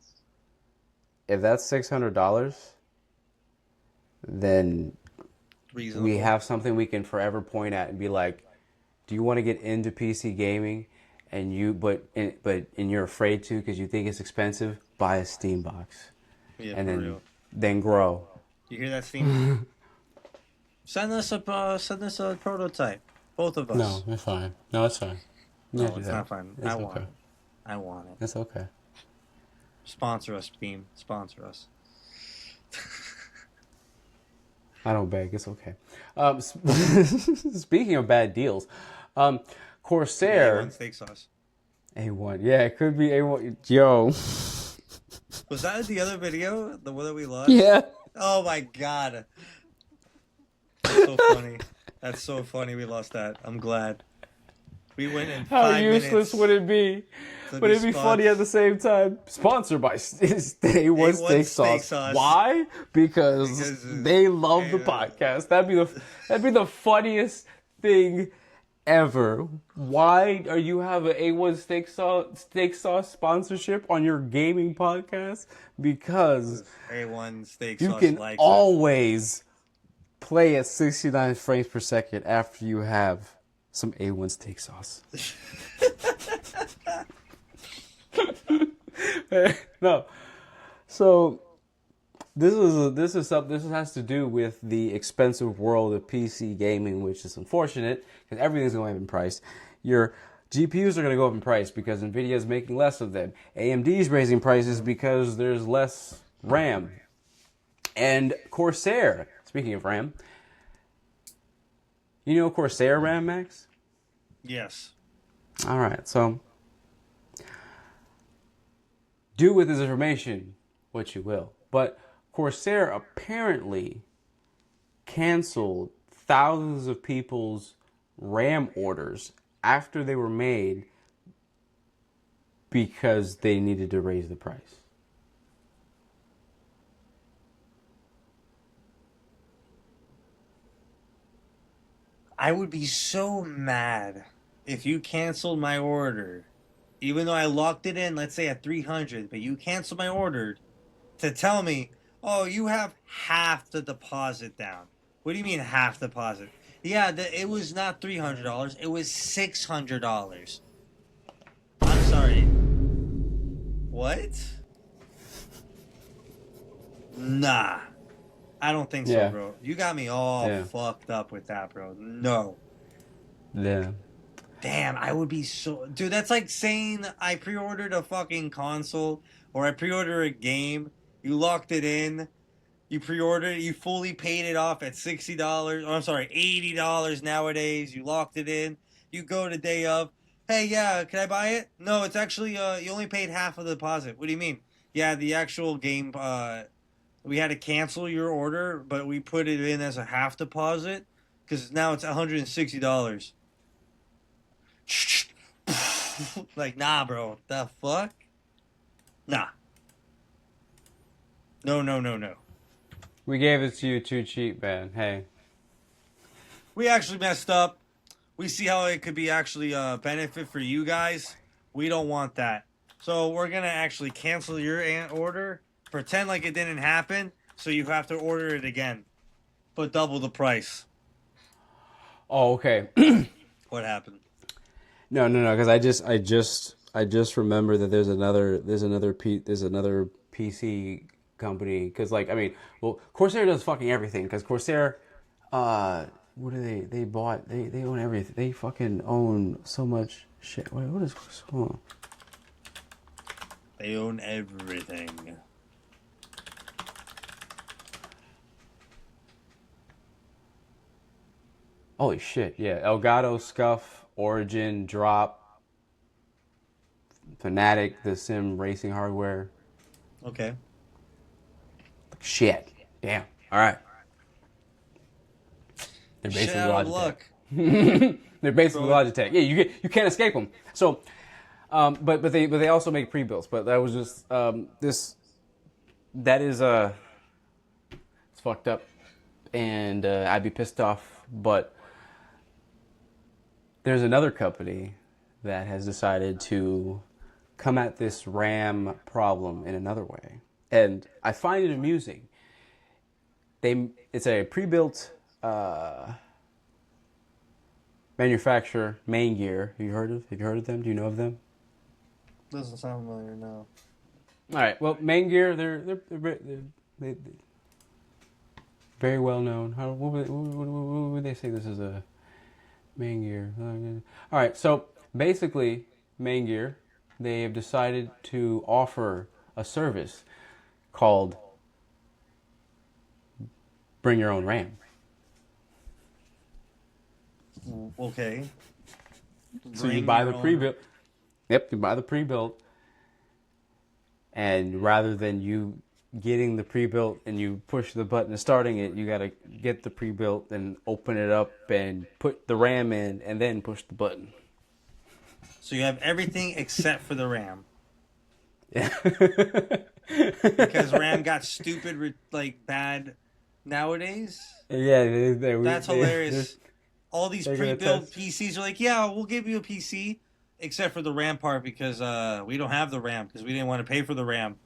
$600, then Reasonable. we have something we can forever point at and be like, do you want to get into PC gaming and you're afraid to because you think it's expensive? Buy a Steam box. Yeah, And for real. then grow. You hear that, Steam? Send us a prototype. Both of us. No, it's fine. No, it's fine. No, it's not fine. It's I want okay. it. I want it. It's okay. Sponsor us, Steam. Sponsor us. I don't beg. It's okay. Speaking of bad deals, Corsair. A1 steak sauce. A1. Yeah, it could be A1. Yo. Was that the other video? The one that we lost? Yeah. Oh my god. That's so funny. That's so funny we lost that. I'm glad. We went in 5 How minutes. useless would it be? to Would it be funny at the same time? Sponsored by A1 Steak Sauce. Why? Because they love the podcast. That'd be the funniest thing ever. Why are you have an A1 steak sauce sponsorship on your gaming podcast? Because A1 steak you sauce can likes it. always play at 69 frames per second after you have some A1 steak sauce. No. So this has to do with the expensive world of PC gaming, which is unfortunate because everything's going up in price. Your GPUs are going to go up in price because Nvidia is making less of them. AMD is raising prices because there's less RAM. And Corsair, speaking of RAM, you know Corsair RAM, Max? Yes. All right, so do with this information what you will. But Corsair apparently canceled thousands of people's RAM orders after they were made because they needed to raise the price. I would be so mad if you canceled my order, even though I locked it in, let's say at 300, but you canceled my order to tell me, oh, you have half the deposit down. What do you mean half deposit? Yeah, it was not $300. It was $600. I'm sorry. What? Nah. I don't think so, bro. You got me all fucked up with that, bro. No. Yeah. Damn, I would be so... Dude, that's like saying I pre-ordered a fucking console or I pre-ordered a game. You locked it in. You pre-ordered it. You fully paid it off at $60. Oh, I'm sorry, $80 nowadays. You locked it in. You go the day of. Hey, yeah, can I buy it? No, it's actually, you only paid half of the deposit. What do you mean? Yeah, the actual game, we had to cancel your order, but we put it in as a half deposit because now it's $160. Like, nah, bro. The fuck? Nah. No. We gave it to you too cheap, man. Hey. We actually messed up. We see how it could be actually a benefit for you guys. We don't want that. So we're going to actually cancel your order. Pretend like it didn't happen. So you have to order it again. But double the price. Oh, okay. What happened? No, because I just remember that there's another PC company because Corsair does fucking everything because Corsair, what do they bought they own everything. They fucking own so much shit. Wait, what is Corsair? They own everything. Holy shit! Yeah, Elgato, Scuff, Origin, Drop, Fanatic, the sim racing hardware. Okay. Shit. Damn. All right. They're basically Shit out of luck. They're basically Logitech. Yeah, you can't escape them. So, but they also make pre-builts. But that was just that is it's fucked up, and I'd be pissed off. But there's another company that has decided to come at this RAM problem in another way. And I find it amusing. It's a pre-built manufacturer, Main Gear. Have you heard of them? Do you know of them? Doesn't sound familiar, no. All right. Well, Main Gear, they're very well known. What would they say this is a Main Gear? All right. So basically, Main Gear, they have decided to offer a service called Bring Your Own RAM. Okay. So you buy the pre-built. Yep, you buy the pre-built. And rather than you getting the pre-built and you push the button and starting it, you got to get the pre-built and open it up and put the RAM in and then push the button. So you have everything except for the RAM. Yeah. Because RAM got stupid, bad nowadays. Yeah, That's hilarious. all these They're gonna pre-built test. PCs are like, yeah, we'll give you a PC, except for the RAM part because we don't have the RAM because we didn't want to pay for the RAM.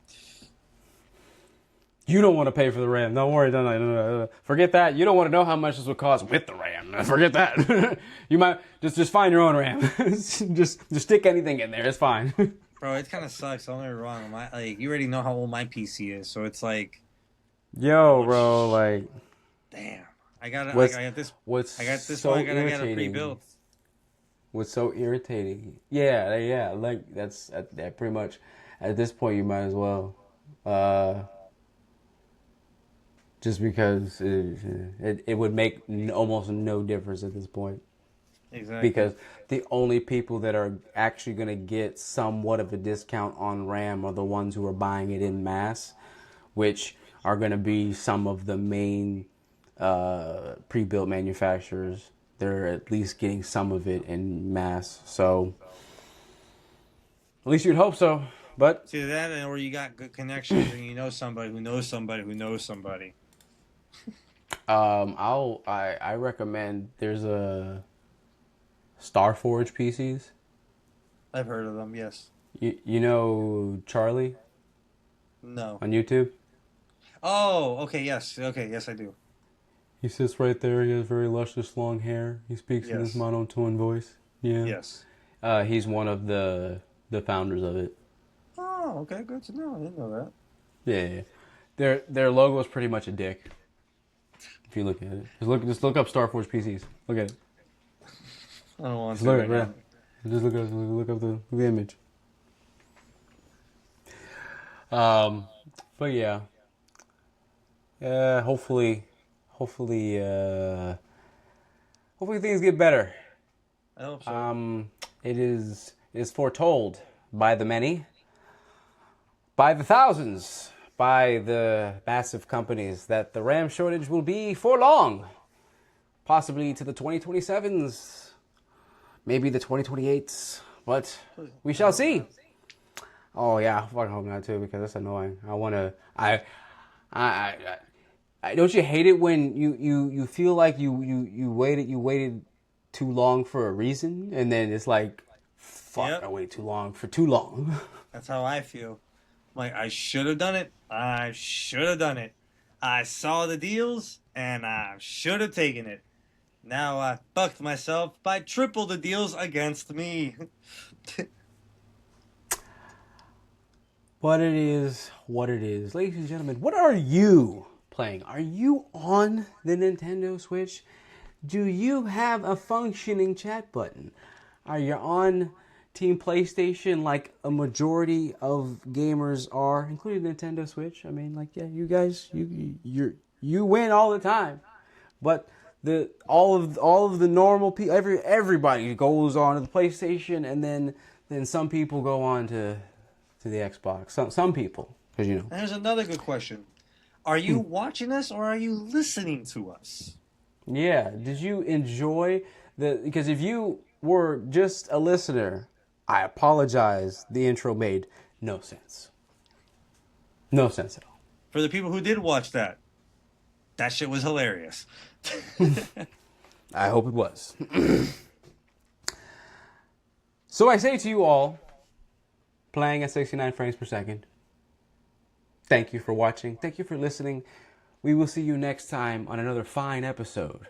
You don't want to pay for the RAM. Don't worry. No. Forget that. You don't want to know how much this would cost with the RAM. Forget that. You might just find your own RAM. just stick anything in there. It's fine. Bro, it kind of sucks. Don't get me wrong. You already know how old my PC is, so it's like, Yo, bro, like, damn. I got what's this. what's I got this so one. I gotta get a irritating? pre-built. What's so irritating? Yeah. Like that's that pretty much. At this point, you might as well. Just because it would make almost no difference at this point. Exactly. Because the only people that are actually going to get somewhat of a discount on RAM are the ones who are buying it in mass, which are going to be some of the main pre-built manufacturers. They're at least getting some of it in mass. So at least you'd hope so. But it's either that or you got good connections and you know somebody who knows somebody who knows somebody. I recommend there's a Starforge PCs. I've heard of them, yes. You know Charlie No. on YouTube? Oh, okay, yes, I do. He sits right there. He has very luscious long hair. He speaks in his Yes. monotone voice. Yeah. Yes. He's one of the founders of it. Oh, okay, good to know. I didn't know that. Yeah. Their logo is pretty much a dick. If you look at it, just look up Starforge PCs. Look at it. I don't want Just to look right at now. it. Just look up the image. But yeah. Hopefully things get better. I hope so. It is foretold by the many, by the thousands, by the massive companies that the RAM shortage will be for long, possibly to the 2027s, maybe the 2028s, but we shall see. Oh yeah, I fucking hope not too, because that's annoying. I don't you hate it when you feel like you waited too long for a reason, and then it's like, fuck, Yep. I waited too long for too long. That's how I feel. Like, I should have done it. I should have done it. I saw the deals, and I should have taken it. Now I fucked myself by triple the deals against me. But it is what it is. Ladies and gentlemen, what are you playing? Are you on the Nintendo Switch? Do you have a functioning chat button? Are you on Team PlayStation like a majority of gamers are, including Nintendo Switch? I mean, like, yeah, you guys, you win all the time. But all of the normal people, everybody goes on to the PlayStation, and then some people go on to the Xbox. Some people, because you know. And here's another good question. Are you watching us or are you listening to us? Yeah. Did you enjoy because if you were just a listener, I apologize. The intro made no sense. No sense at all. For the people who did watch that shit was hilarious. I hope it was. So I say to you all, playing at 69 frames per second, thank you for watching. Thank you for listening. We will see you next time on another fine episode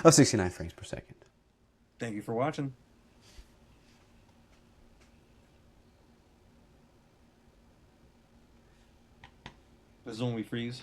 of 69 frames per second. Thank you for watching. This is when we freeze.